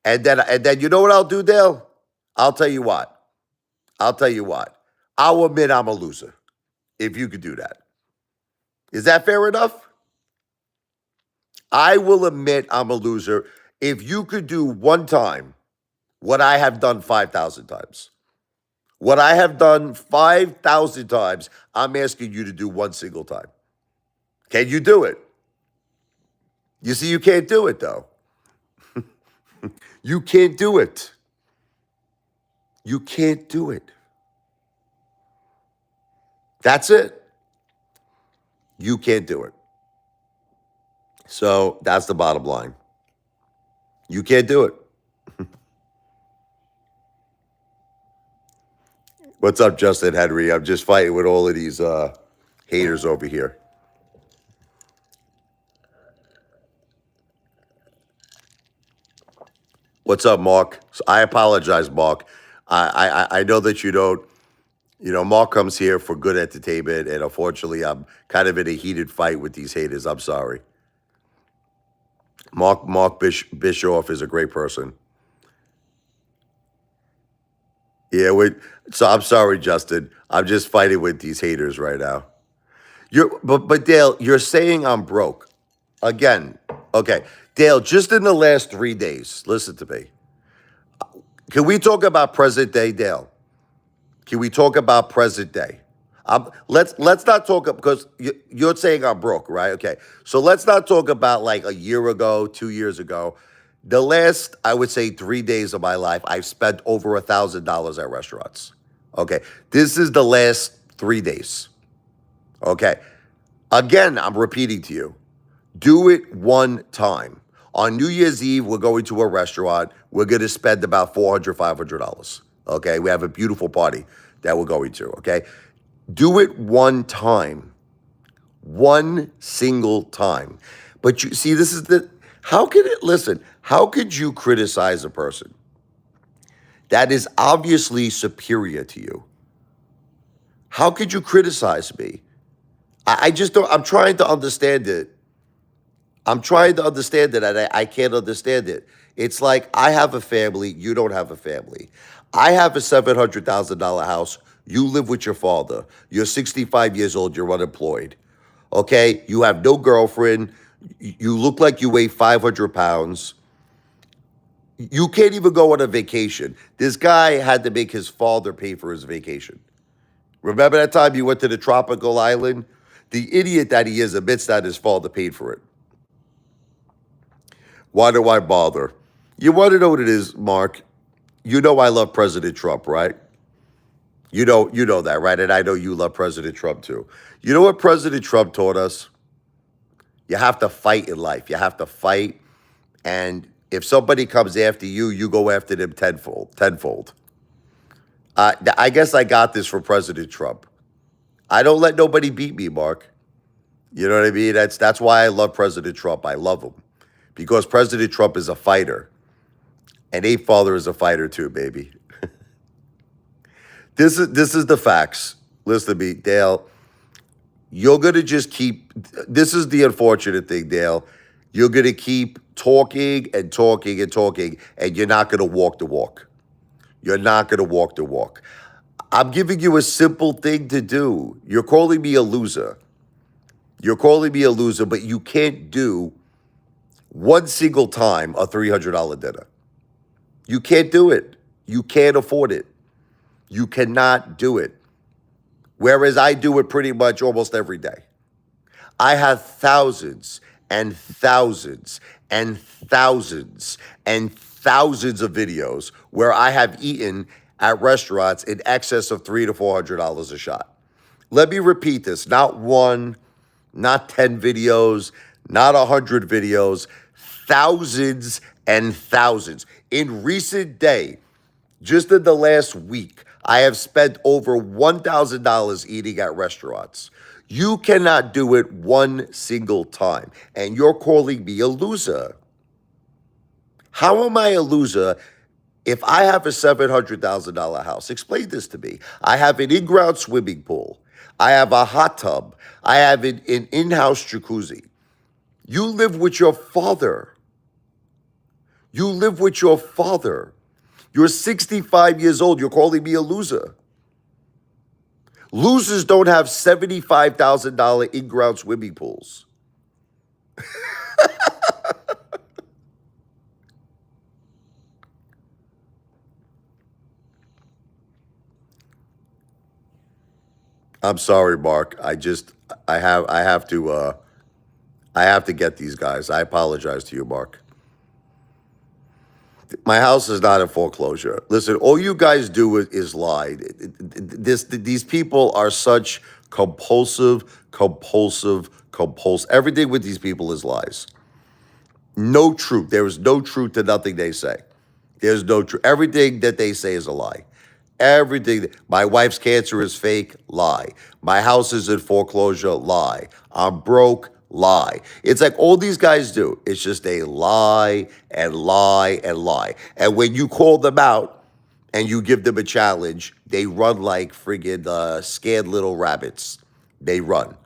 and then you know what I'll do, Dale? I'll tell you what. I'll admit I'm a loser if you could do that. Is that fair enough? I will admit I'm a loser if you could do one time what I have done 5,000 times. What I have done 5,000 times, I'm asking you to do one single time. Can you do it? You see, you can't do it, though. You can't do it. You can't do it. That's it. You can't do it. So that's the bottom line. You can't do it. What's up, Justin Henry? I'm just fighting with all of these haters over here. What's up, Mark? So I apologize, Mark. I know that you don't. You know, Mark comes here for good entertainment, and unfortunately, I'm kind of in a heated fight with these haters. I'm sorry. Mark Bischoff is a great person. Yeah, so I'm sorry, Justin. I'm just fighting with these haters right now. But Dale, you're saying I'm broke. Again, okay. Dale, just in the last 3 days, listen to me. Can we talk about present day, Dale? Can we talk about present day? Let's not talk because you're saying I'm broke, right? Okay, so let's not talk about like a year ago, 2 years ago. The last, I would say, 3 days of my life, I've spent over $1,000 at restaurants. Okay, this is the last 3 days. Okay, again, I'm repeating to you. Do it one time. On New Year's Eve, we're going to a restaurant. We're going to spend about $400, $500. Okay, we have a beautiful party that we're going to. Okay, do it one time, one single time. But you see, this is how could it, listen, how could you criticize a person that is obviously superior to you? How could you criticize me? I just don't, I'm trying to understand it. I'm trying to understand it, and I can't understand it. It's like I have a family, you don't have a family. I have a $700,000 house. You live with your father. You're 65 years old. You're unemployed. Okay? You have no girlfriend. You look like you weigh 500 pounds. You can't even go on a vacation. This guy had to make his father pay for his vacation. Remember that time you went to the tropical island? The idiot that he is admits that his father paid for it. Why do I bother? You want to know what it is, Mark? You know I love President Trump, right? You know that, right? And I know you love President Trump too. You know what President Trump taught us? You have to fight in life. You have to fight, and if somebody comes after you, you go after them tenfold. Tenfold. I guess I got this from President Trump. I don't let nobody beat me, Mark. You know what I mean? That's why I love President Trump. I love him because President Trump is a fighter, and Apefather is a fighter too, baby. This is the facts. Listen to me, Dale. You're gonna just keep. This is the unfortunate thing, Dale. You're gonna keep talking and talking and talking, and you're not gonna walk the walk. You're not gonna walk the walk. I'm giving you a simple thing to do. You're calling me a loser. You're calling me a loser, but you can't do one single time a $300 dinner. You can't do it. You can't afford it. You cannot do it. Whereas I do it pretty much almost every day. I have thousands and thousands and thousands and thousands of videos where I have eaten at restaurants in excess of $300 to $400 a shot. Let me repeat this: not one, not 10 videos, not 100 videos, thousands and thousands. In recent day, just in the last week, I have spent over $1,000 eating at restaurants. You cannot do it one single time, and you're calling me a loser. How am I a loser if I have a $700,000 house? Explain this to me. I have an in-ground swimming pool. I have a hot tub. I have an in-house jacuzzi. You live with your father. You live with your father. You're 65 years old. You're calling me a loser. Losers don't have $75,000 in-ground swimming pools. I'm sorry, Mark. I have to get these guys. I apologize to you, Mark. My house is not in foreclosure. Listen, all you guys do is lie. These people are such compulsive. Everything with these people is lies. No truth. There is no truth to nothing they say. There's no truth. Everything that they say is a lie. Everything. My wife's cancer is fake. Lie. My house is in foreclosure. Lie. I'm broke. Lie. It's like all these guys do. It's just they lie and lie and lie. And when you call them out and you give them a challenge, they run like friggin' scared little rabbits. They run.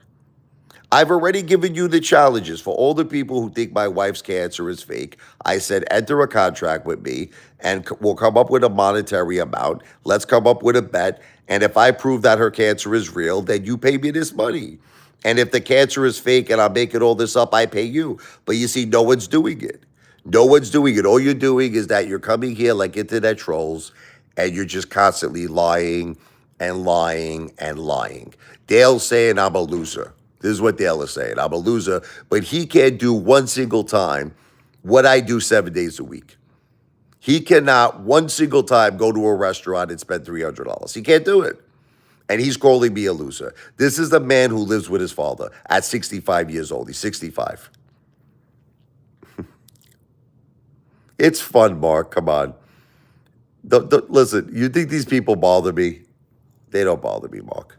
I've already given you the challenges for all the people who think my wife's cancer is fake. I said, enter a contract with me and we'll come up with a monetary amount. Let's come up with a bet. And if I prove that her cancer is real, then you pay me this money. And if the cancer is fake and I'm making all this up, I pay you. But you see, no one's doing it. No one's doing it. All you're doing is that you're coming here like internet trolls and you're just constantly lying and lying and lying. Dale's saying I'm a loser. This is what Dale is saying. I'm a loser, but he can't do one single time what I do 7 days a week. He cannot one single time go to a restaurant and spend $300. He can't do it. And he's calling me a loser. This is the man who lives with his father at 65 years old. He's 65. It's fun, Mark. Come on. Listen, you think these people bother me? They don't bother me, Mark.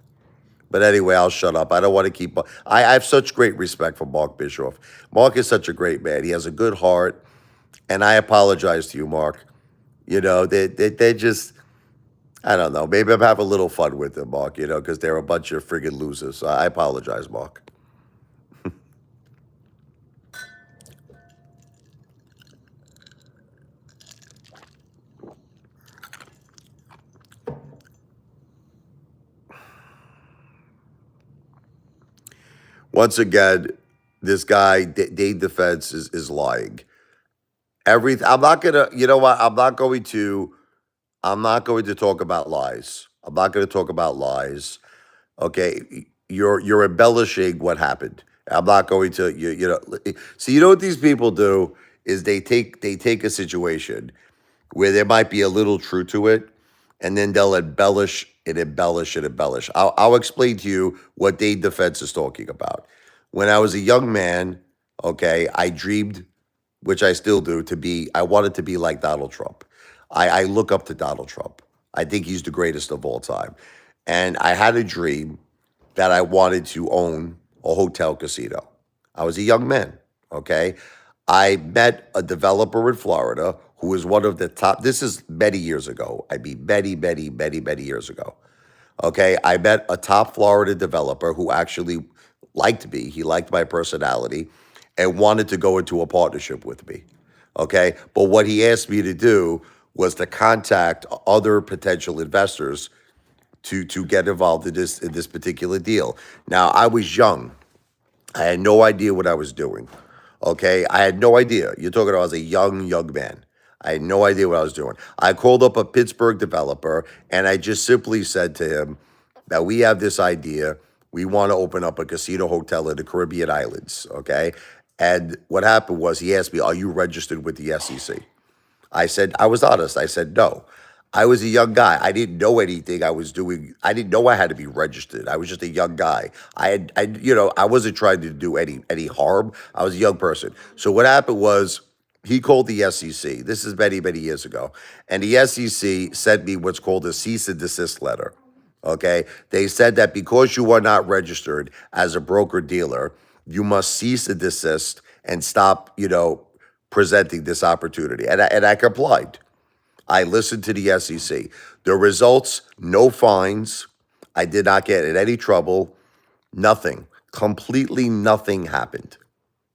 But anyway, I'll shut up. I don't want to keep. I have such great respect for Mark Bischoff. Mark is such a great man. He has a good heart. And I apologize to you, Mark. You know, they just, I don't know. Maybe I'm having a little fun with them, Mark, you know, because they're a bunch of friggin' losers. So I apologize, Mark. Once again, this guy, Dave Defense, is lying. I'm not gonna, you know what? I'm not going to talk about lies. I'm not going to talk about lies. Okay, you're embellishing what happened. I'm not going to, see, you know what these people do is they take a situation where there might be a little truth to it, and then they'll embellish and embellish and embellish. I'll explain to you what Dade Defense is talking about. When I was a young man, okay, I dreamed, which I still do, I wanted to be like Donald Trump. I look up to Donald Trump. I think he's the greatest of all time. And I had a dream that I wanted to own a hotel casino. I was a young man, okay? I met a developer in Florida who was one of the top, this is many years ago. I mean, many years ago. Okay, I met a top Florida developer who actually liked me. He liked my personality and wanted to go into a partnership with me. Okay, but what he asked me to do was to contact other potential investors to get involved in this particular deal. Now, I was young. I had no idea what I was doing. Okay, I had no idea. You're talking about I was a young man. I had no idea what I was doing. I called up a Pittsburgh developer and I just simply said to him that we have this idea. We want to open up a casino hotel in the Caribbean islands. Okay, and what happened was he asked me, "Are you registered with the SEC?" I said, I was honest. I said, no. I was a young guy. I didn't know anything I was doing. I didn't know I had to be registered. I was just a young guy. I wasn't trying to do any harm. I was a young person. So what happened was he called the SEC. This is many years ago. And the SEC sent me what's called a cease and desist letter. Okay. They said that because you are not registered as a broker dealer, you must cease and desist and stop, presenting this opportunity. And I complied. I listened to the SEC. The results, no fines. I did not get in any trouble. Nothing. Completely nothing happened.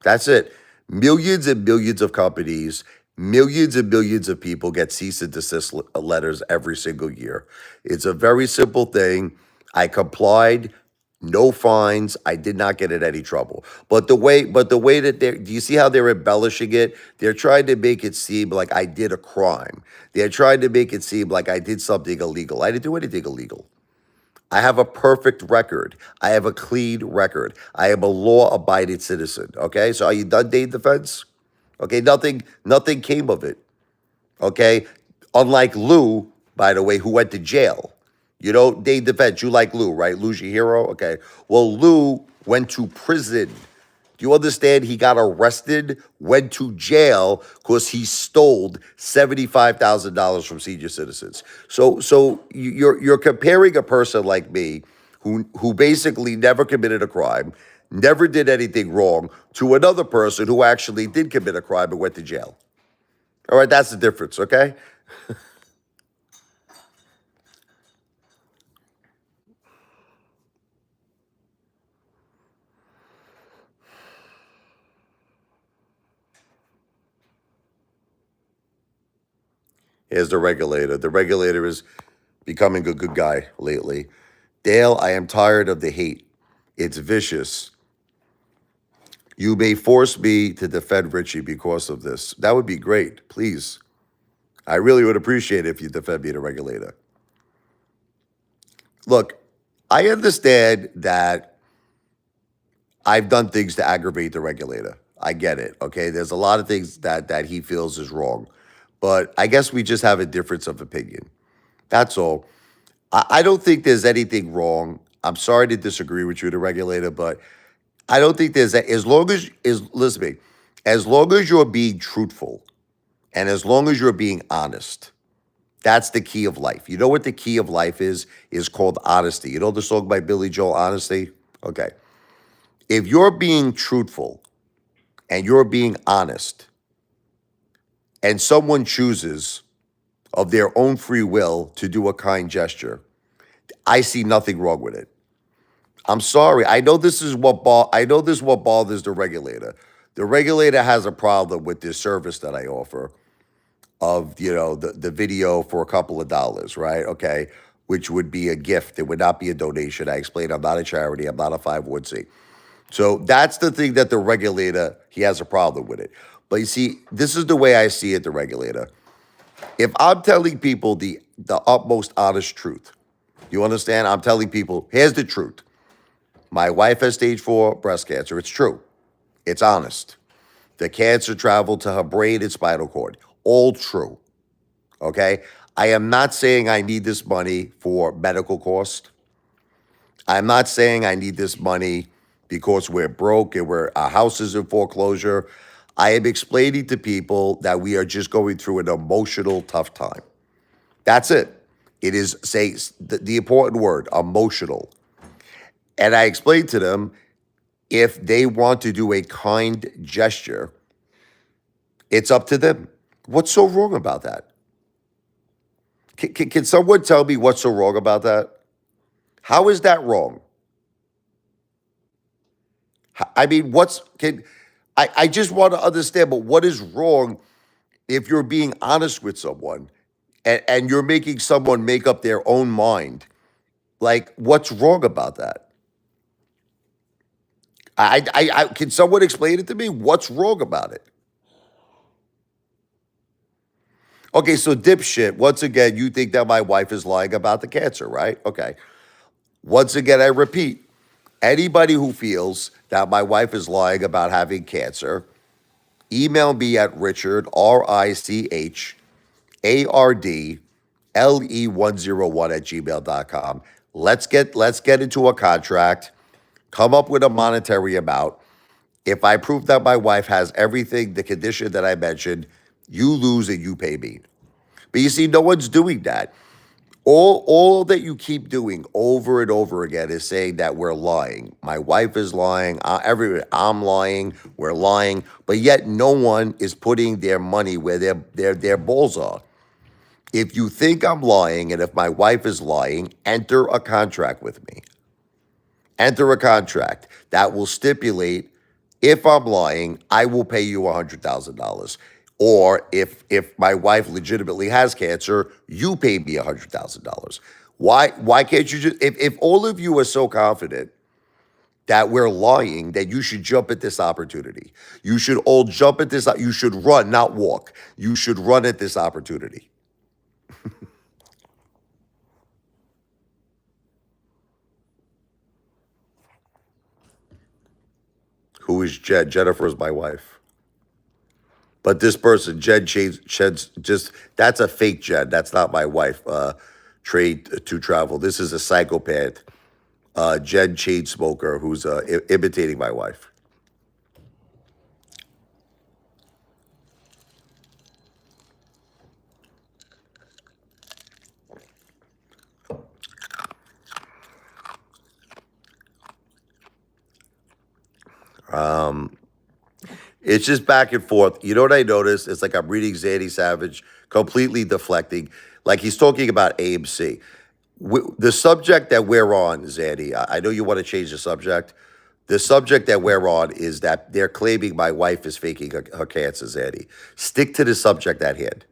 That's it. Millions and millions of companies, millions and millions of people get cease and desist letters every single year. It's a very simple thing. I complied, no fines. I did not get in any trouble. But the way that do you see how they're embellishing it? They're trying to make it seem like I did a crime. They're trying to make it seem like I did something illegal. I didn't do anything illegal. I have a perfect record. I have a clean record. I am a law-abiding citizen. Okay, so are you done, Dade Defense? Okay, nothing came of it. Okay, unlike Lou, by the way, who went to jail. Dade Defense. You like Lou, right? Lou's your hero. Okay. Well, Lou went to prison. Do you understand? He got arrested, went to jail because he stole $75,000 from senior citizens. So you're comparing a person like me, who basically never committed a crime, never did anything wrong, to another person who actually did commit a crime and went to jail. All right, that's the difference. Okay. Here's the regulator. The regulator is becoming a good guy lately. Dale, I am tired of the hate. It's vicious. You may force me to defend Richie because of this. That would be great. Please. I really would appreciate it if you defend me, the regulator. Look, I understand that I've done things to aggravate the regulator. I get it. Okay. There's a lot of things that he feels is wrong. But I guess we just have a difference of opinion. That's all. I don't think there's anything wrong. I'm sorry to disagree with you, the regulator, but I don't think there's as long as listen to me, as long as you're being truthful and as long as you're being honest, that's the key of life. You know what the key of life is? Is called honesty. You know the song by Billy Joel, Honesty? Okay. If you're being truthful and you're being honest and someone chooses of their own free will to do a kind gesture, I see nothing wrong with it. I'm sorry. I know this is what bothers the regulator. The regulator has a problem with this service that I offer of, the video for a couple of dollars, right? Okay, which would be a gift. It would not be a donation. I explained I'm not a charity. I'm not a 501c. So that's the thing that the regulator, he has a problem with it. But you see, this is the way I see it, the regulator. If I'm telling people the utmost honest truth, you understand? I'm telling people, here's the truth. My wife has stage 4 breast cancer. It's true. It's honest. The cancer traveled to her brain and spinal cord. All true. Okay. I am not saying I need this money for medical costs. I'm not saying I need this money because we're broke and our house is in foreclosure. I am explaining to people that we are just going through an emotional tough time. That's it. It is, say, the important word, emotional. And I explained to them, if they want to do a kind gesture, it's up to them. What's so wrong about that? Can someone tell me what's so wrong about that? How is that wrong? I mean, I just want to understand, but what is wrong if you're being honest with someone and you're making someone make up their own mind? Like, what's wrong about that? Can someone explain it to me? What's wrong about it? Okay, so dipshit, once again, you think that my wife is lying about the cancer, right? Okay. Once again, I repeat, anybody who feels that my wife is lying about having cancer, email me at Richard, RICHARDLE101 at gmail.com. Let's get into a contract, come up with a monetary amount. If I prove that my wife has everything, the condition that I mentioned, you lose and you pay me. But you see, no one's doing that. All that you keep doing over and over again is saying that we're lying. My wife is lying. I'm lying. We're lying. But yet no one is putting their money where their balls are. If you think I'm lying and if my wife is lying, enter a contract with me. Enter a contract that will stipulate, if I'm lying, I will pay you $100,000. Or if my wife legitimately has cancer, you pay me $100,000. Why can't you just, if all of you are so confident that we're lying, that you should jump at this opportunity. You should all jump at this. You should run, not walk. You should run at this opportunity. Who is Jen? Jennifer is my wife. But this person, Jen's just, that's a fake Jen. That's not my wife. Trade to travel. This is a psychopath, Jen chain smoker who's imitating my wife. It's just back and forth. You know what I noticed? It's like I'm reading Zanny Savage, completely deflecting. Like he's talking about AMC. The subject that we're on, Zanny, I know you want to change the subject. The subject that we're on is that they're claiming my wife is faking her cancer, Zanny. Stick to the subject at hand.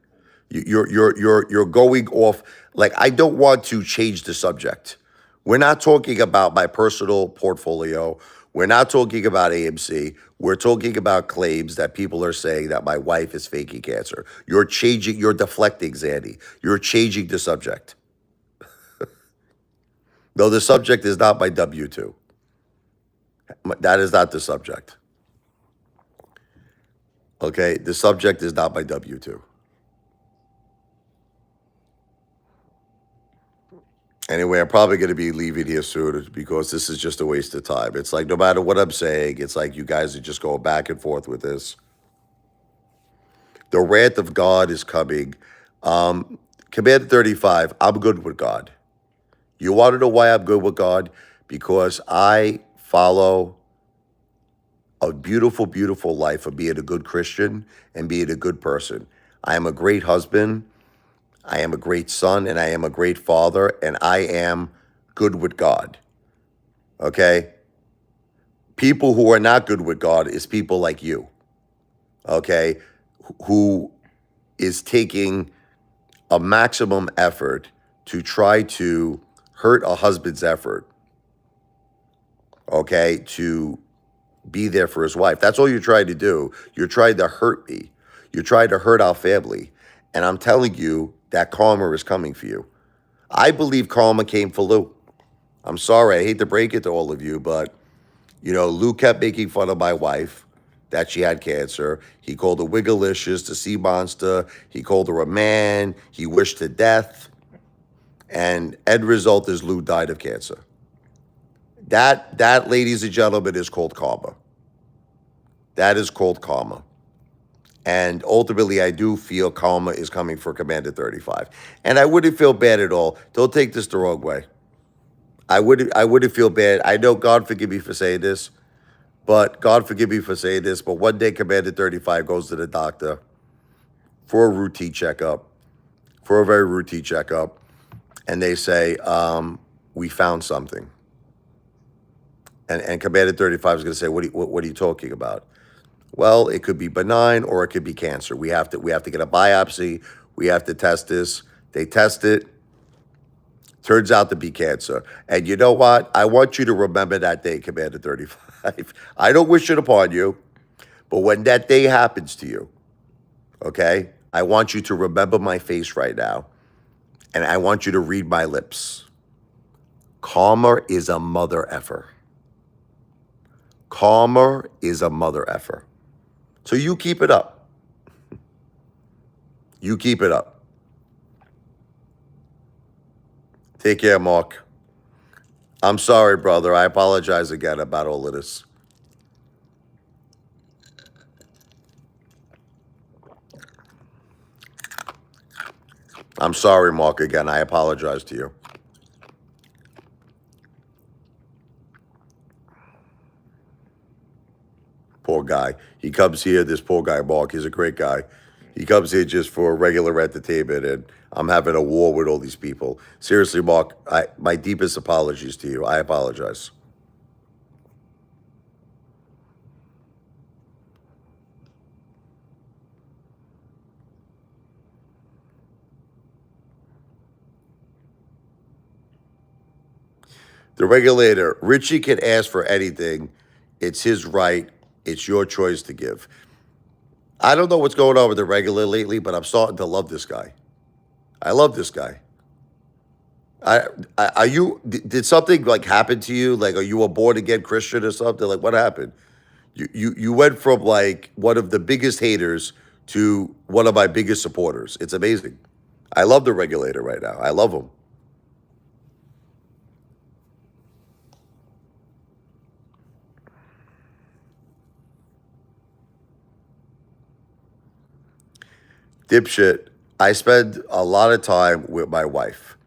You're going off. Like, I don't want to change the subject. We're not talking about my personal portfolio. We're not talking about AMC. We're talking about claims that people are saying that my wife is faking cancer. You're deflecting, Zandy. You're changing the subject. No, the subject is not my W 2. That is not the subject. Okay? The subject is not my W 2. Anyway, I'm probably going to be leaving here soon because this is just a waste of time. It's like no matter what I'm saying, it's like you guys are just going back and forth with this. The wrath of God is coming. Command 35, I'm good with God. You want to know why I'm good with God? Because I follow a beautiful, beautiful life of being a good Christian and being a good person. I am a great husband. I am a great son and I am a great father and I am good with God. Okay? People who are not good with God is people like you. Okay? Who is taking a maximum effort to try to hurt a husband's effort. Okay? To be there for his wife. That's all you're trying to do. You're trying to hurt me. You're trying to hurt our family. And I'm telling you that karma is coming for you. I believe karma came for Lou. I'm sorry. I hate to break it to all of you, but, Lou kept making fun of my wife. that she had cancer. He called her Wiggalicious, the sea monster. He called her a man. He wished her death. And end result is Lou died of cancer. That, ladies and gentlemen, is called karma. That is called karma. And ultimately, I do feel karma is coming for Commander 35. And I wouldn't feel bad at all. Don't take this the wrong way. I wouldn't feel bad. I know, God forgive me for saying this, but one day Commander 35 goes to the doctor for a routine checkup, for a very routine checkup, and they say, we found something. And Commander 35 is going to say, what are you talking about? Well, it could be benign or it could be cancer. We have to get a biopsy. We have to test this. They test it. Turns out to be cancer. And you know what? I want you to remember that day, Commander 35. I don't wish it upon you, but when that day happens to you, okay, I want you to remember my face right now, and I want you to read my lips. Karma is a mother effer. Karma is a mother effer. So you keep it up. You keep it up. Take care, Mark. I'm sorry, brother. I apologize again about all of this. I'm sorry, Mark, again. I apologize to you. Poor guy. He comes here, this poor guy, Mark. He's a great guy. He comes here just for regular entertainment, and I'm having a war with all these people. Seriously, Mark, my deepest apologies to you. I apologize. The regulator, Richie can ask for anything. It's his right. It's your choice to give. I don't know what's going on with the regulator lately, but I'm starting to love this guy. I love this guy. Are you? Did something like happen to you? Like, are you a born again Christian or something? Like, what happened? You went from like one of the biggest haters to one of my biggest supporters. It's amazing. I love the regulator right now. I love him. Dipshit. I spend a lot of time with my wife.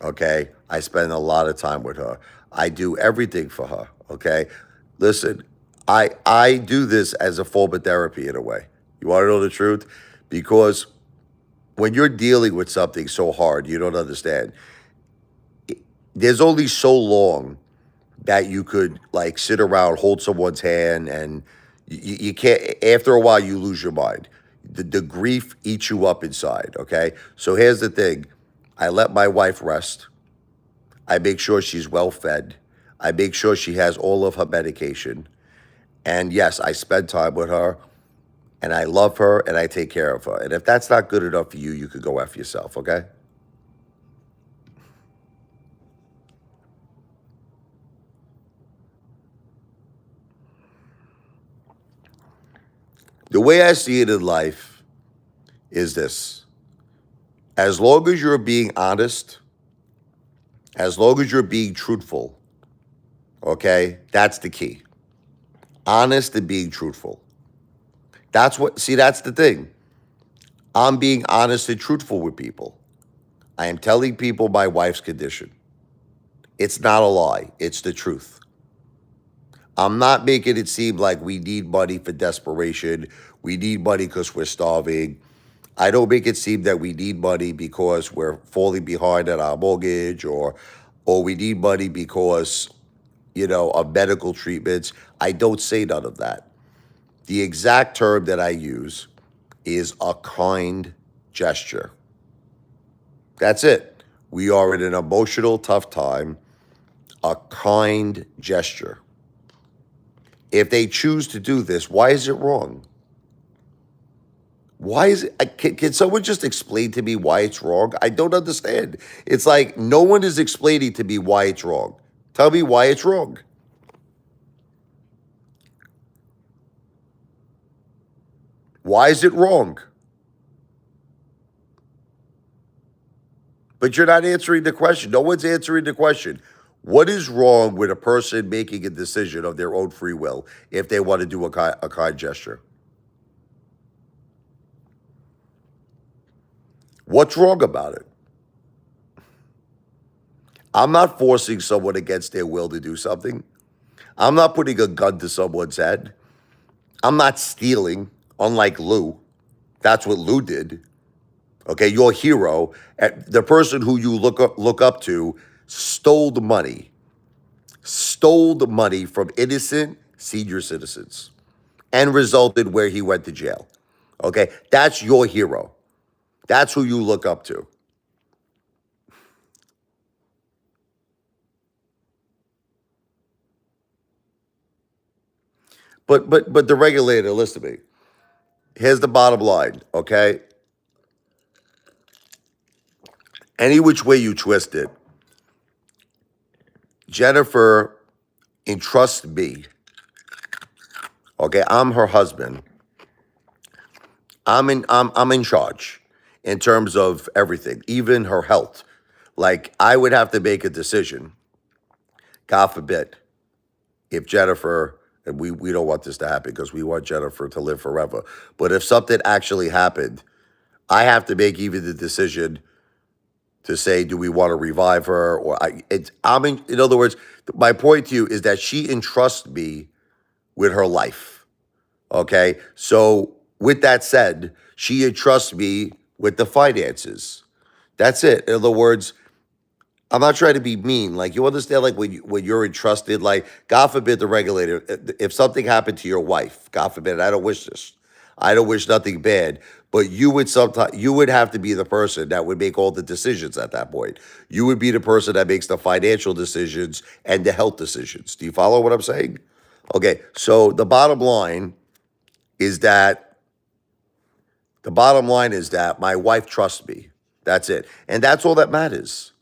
Okay, I spend a lot of time with her. I do everything for her. Okay, listen, I do this as a form of therapy in a way. You want to know the truth? Because when you're dealing with something so hard, you don't understand. There's only so long that you could like sit around, hold someone's hand, and you can't. After a while, you lose your mind. The grief eats you up inside. Okay, so here's the thing: I let my wife rest. I make sure she's well fed. I make sure she has all of her medication. And yes, I spend time with her, and I love her, and I take care of her. And if that's not good enough for you, you could go F yourself, okay? The way I see it in life is this: as long as you're being honest, as long as you're being truthful, okay, that's the key. Honest and being truthful. That's the thing. I'm being honest and truthful with people. I am telling people my wife's condition. It's not a lie, it's the truth. I'm not making it seem like we need money for desperation. We need money because we're starving. I don't make it seem that we need money because we're falling behind on our mortgage or we need money because, of medical treatments. I don't say none of that. The exact term that I use is a kind gesture. That's it. We are in an emotional tough time. A kind gesture. If they choose to do this, why is it wrong? Why is it? Can someone just explain to me why it's wrong? I don't understand. It's like no one is explaining to me why it's wrong. Tell me why it's wrong. Why is it wrong? But you're not answering the question. No one's answering the question. What is wrong with a person making a decision of their own free will if they want to do a kind gesture? What's wrong about it? I'm not forcing someone against their will to do something. I'm not putting a gun to someone's head. I'm not stealing, unlike Lou. That's what Lou did. Okay, your hero, the person who you look up to, stole the money from innocent senior citizens, and resulted where he went to jail. Okay, that's your hero. That's who you look up to. But the regulator, listen to me. Here's the bottom line. Okay, any which way you twist it, Jennifer entrusts me. Okay, I'm her husband. I'm in charge in terms of everything, even her health. Like I would have to make a decision. God forbid, if Jennifer, and we don't want this to happen because we want Jennifer to live forever. But if something actually happened, I have to make even the decision to say, do we want to revive her? Or in other words, my point to you is that she entrusts me with her life. Okay. So with that said, she entrusts me with the finances. That's it. In other words, I'm not trying to be mean. Like you understand, like when you're entrusted, like God forbid the regulator, if something happened to your wife, God forbid, I don't wish this. I don't wish nothing bad, but you would have to be the person that would make all the decisions at that point. You would be the person that makes the financial decisions and the health decisions. Do you follow what I'm saying? Okay, so is that the bottom line is that my wife trusts me. That's it. And that's all that matters.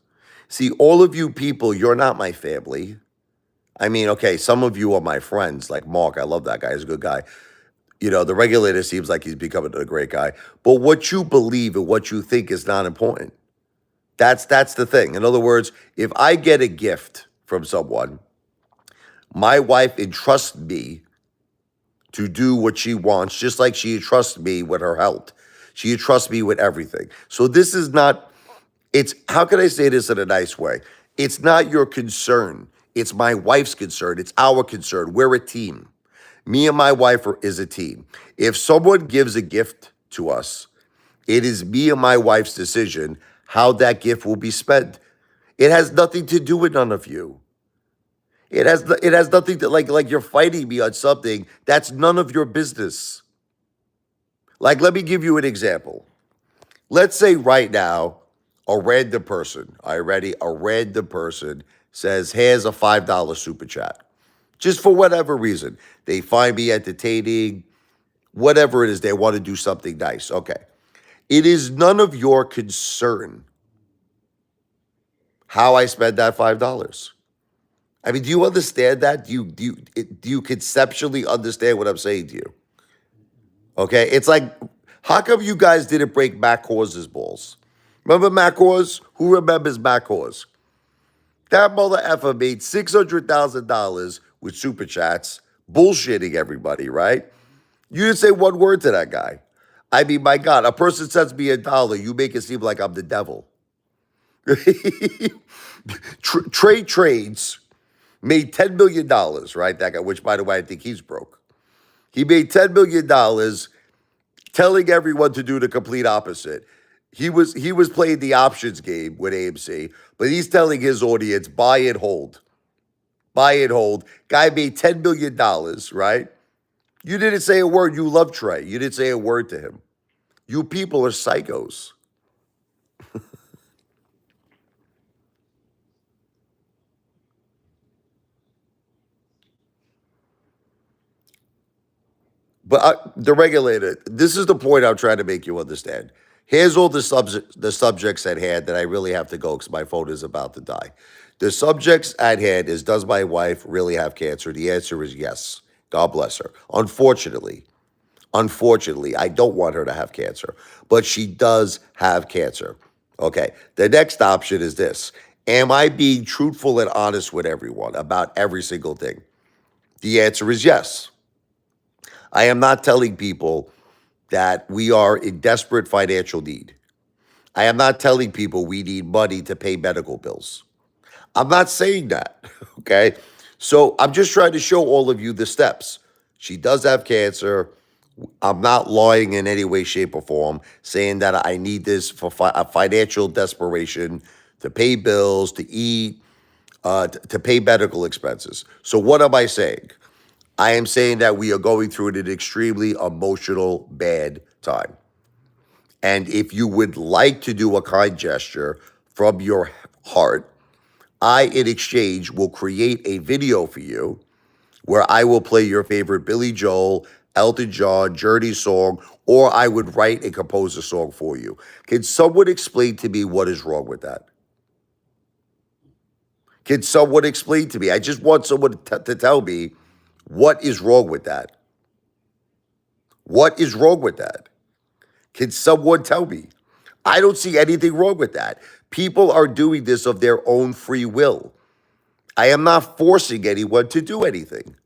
See, all of you people, you're not my family. I mean, okay, some of you are my friends, like Mark. I love that guy. He's a good guy. You know, the regulator seems like he's becoming a great guy. But what you believe and what you think is not important. That's the thing. In other words, if I get a gift from someone, my wife entrusts me to do what she wants, just like she entrusts me with her health. She entrusts me with everything. So this is not, how can I say this in a nice way? It's not your concern. It's my wife's concern. It's our concern. We're a team. Me and my wife is a team. If someone gives a gift to us, it is me and my wife's decision how that gift will be spent. It has nothing to do with none of you. It has nothing to like you're fighting me on something that's none of your business. Like let me give you an example. Let's say right now a random person, a random person says, "Here's a $5 super chat." Just for whatever reason. They find me entertaining, whatever it is, they want to do something nice. Okay. It is none of your concern how I spend that $5. I mean, do you understand that? Do you conceptually understand what I'm saying to you? Okay, it's like, how come you guys didn't break Mac Hawes's balls? Remember Mac Hawes? Who remembers Mac Hawes? That mother effer made $600,000 with super chats, bullshitting everybody, right? You didn't say one word to that guy. I mean, my God, a person sends me $1, you make it seem like I'm the devil. Trade trades made $10 million, right? That guy, which by the way, I think he's broke. He made $10 million telling everyone to do the complete opposite. He was playing the options game with AMC, but he's telling his audience, buy and hold. Buy and hold. Guy made $10 million, right? You didn't say a word. You love Trey. You didn't say a word to him. You people are psychos. But the regulator, this is the point I'm trying to make you understand. Here's all the subjects at hand that I really have to go because my phone is about to die. The subjects at hand is, does my wife really have cancer? The answer is yes. God bless her. Unfortunately, I don't want her to have cancer, but she does have cancer. Okay. The next option is this. Am I being truthful and honest with everyone about every single thing? The answer is yes. I am not telling people that we are in desperate financial need. I am not telling people we need money to pay medical bills. I'm not saying that. Okay. So I'm just trying to show all of you the steps. She does have cancer. I'm not lying in any way, shape, or form, saying that I need this for a financial desperation to pay bills, to eat, to pay medical expenses. So what am I saying? I am saying that we are going through an extremely emotional, bad time. And if you would like to do a kind gesture from your heart, I, in exchange, will create a video for you where I will play your favorite Billy Joel, Elton John, Journey song, or I would write and compose a song for you. Can someone explain to me what is wrong with that? Can someone explain to me? I just want someone to tell me what is wrong with that. What is wrong with that? Can someone tell me? I don't see anything wrong with that. People are doing this of their own free will. I am not forcing anyone to do anything.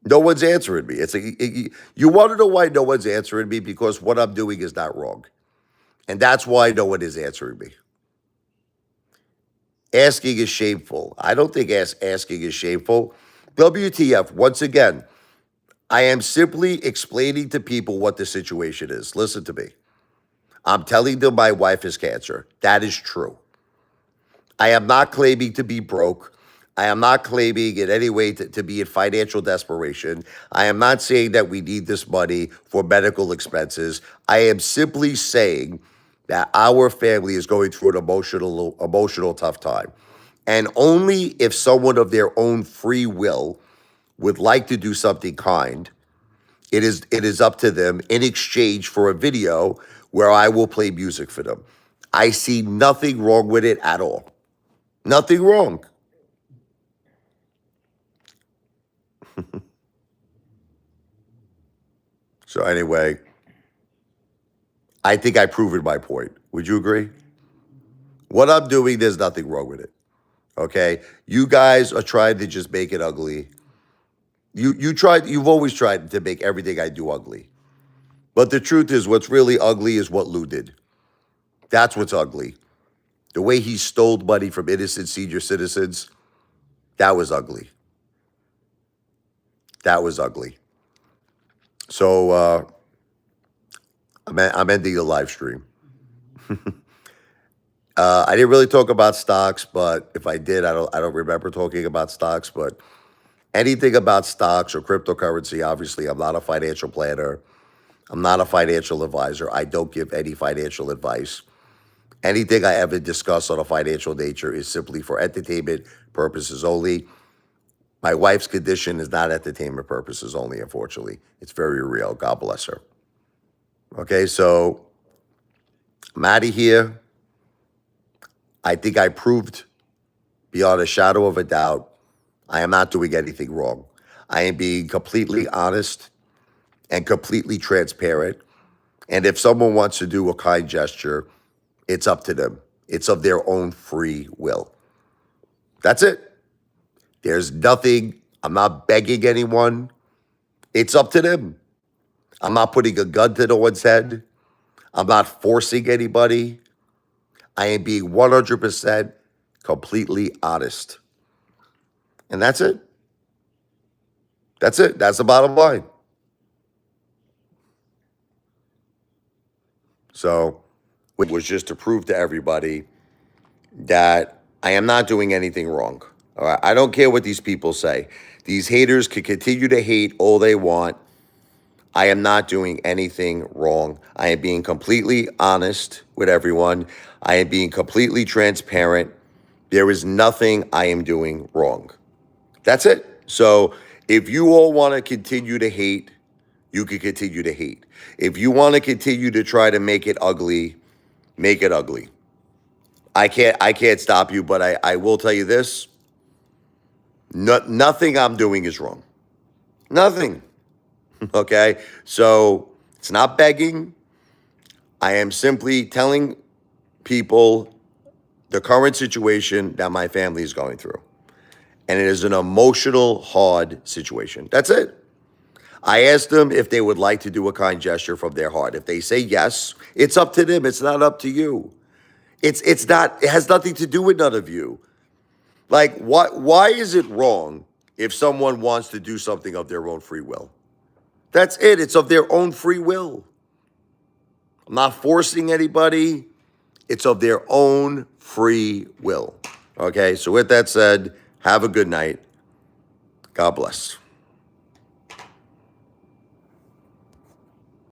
No one's answering me. It's like, you want to know why no one's answering me? Because what I'm doing is not wrong. And that's why no one is answering me. Asking is shameful. I don't think asking is shameful. WTF, once again, I am simply explaining to people what the situation is. Listen to me. I'm telling them my wife has cancer. That is true. I am not claiming to be broke. I am not claiming in any way to be in financial desperation. I am not saying that we need this money for medical expenses. I am simply saying that our family is going through an emotional tough time. And only if someone of their own free will would like to do something kind, it is up to them in exchange for a video where I will play music for them. I see nothing wrong with it at all. Nothing wrong. So anyway, I think I proven my point. Would you agree? What I'm doing, there's nothing wrong with it. Okay? You guys are trying to just make it ugly. You've always tried to make everything I do ugly. But the truth is what's really ugly is what Lou did. That's what's ugly. The way he stole money from innocent senior citizens, that was ugly. That was ugly. So I'm ending the live stream. I didn't really talk about stocks, but if I did, I don't remember talking about stocks. But anything about stocks or cryptocurrency, obviously, I'm not a financial planner. I'm not a financial advisor. I don't give any financial advice. Anything I ever discuss on a financial nature is simply for entertainment purposes only. My wife's condition is not entertainment purposes only, unfortunately. It's very real. God bless her. Okay, so I'm out of here. I think I proved beyond a shadow of a doubt I am not doing anything wrong. I am being completely honest and completely transparent. And if someone wants to do a kind gesture, it's up to them. It's of their own free will. That's it. There's nothing, I'm not begging anyone. It's up to them. I'm not putting a gun to no one's head. I'm not forcing anybody. I am being 100% completely honest. And that's it. That's it. That's the bottom line. So it was just to prove to everybody that I am not doing anything wrong. All right. I don't care what these people say. These haters can continue to hate all they want. I am not doing anything wrong. I am being completely honest with everyone. I am being completely transparent. There is nothing I am doing wrong. That's it. So if you all want to continue to hate, you can continue to hate. If you want to continue to try to make it ugly, make it ugly. I can't stop you, but I will tell you this. Nothing I'm doing is wrong. Nothing. Okay? So it's not begging. I am simply telling people the current situation that my family is going through. And it is an emotional, hard situation. That's it. I asked them if they would like to do a kind gesture from their heart. If they say yes, it's up to them. It's not up to you. It's not, it has nothing to do with none of you. Like, why is it wrong if someone wants to do something of their own free will? That's it. It's of their own free will. I'm not forcing anybody. It's of their own free will. Okay, so with that said, have a good night. God bless.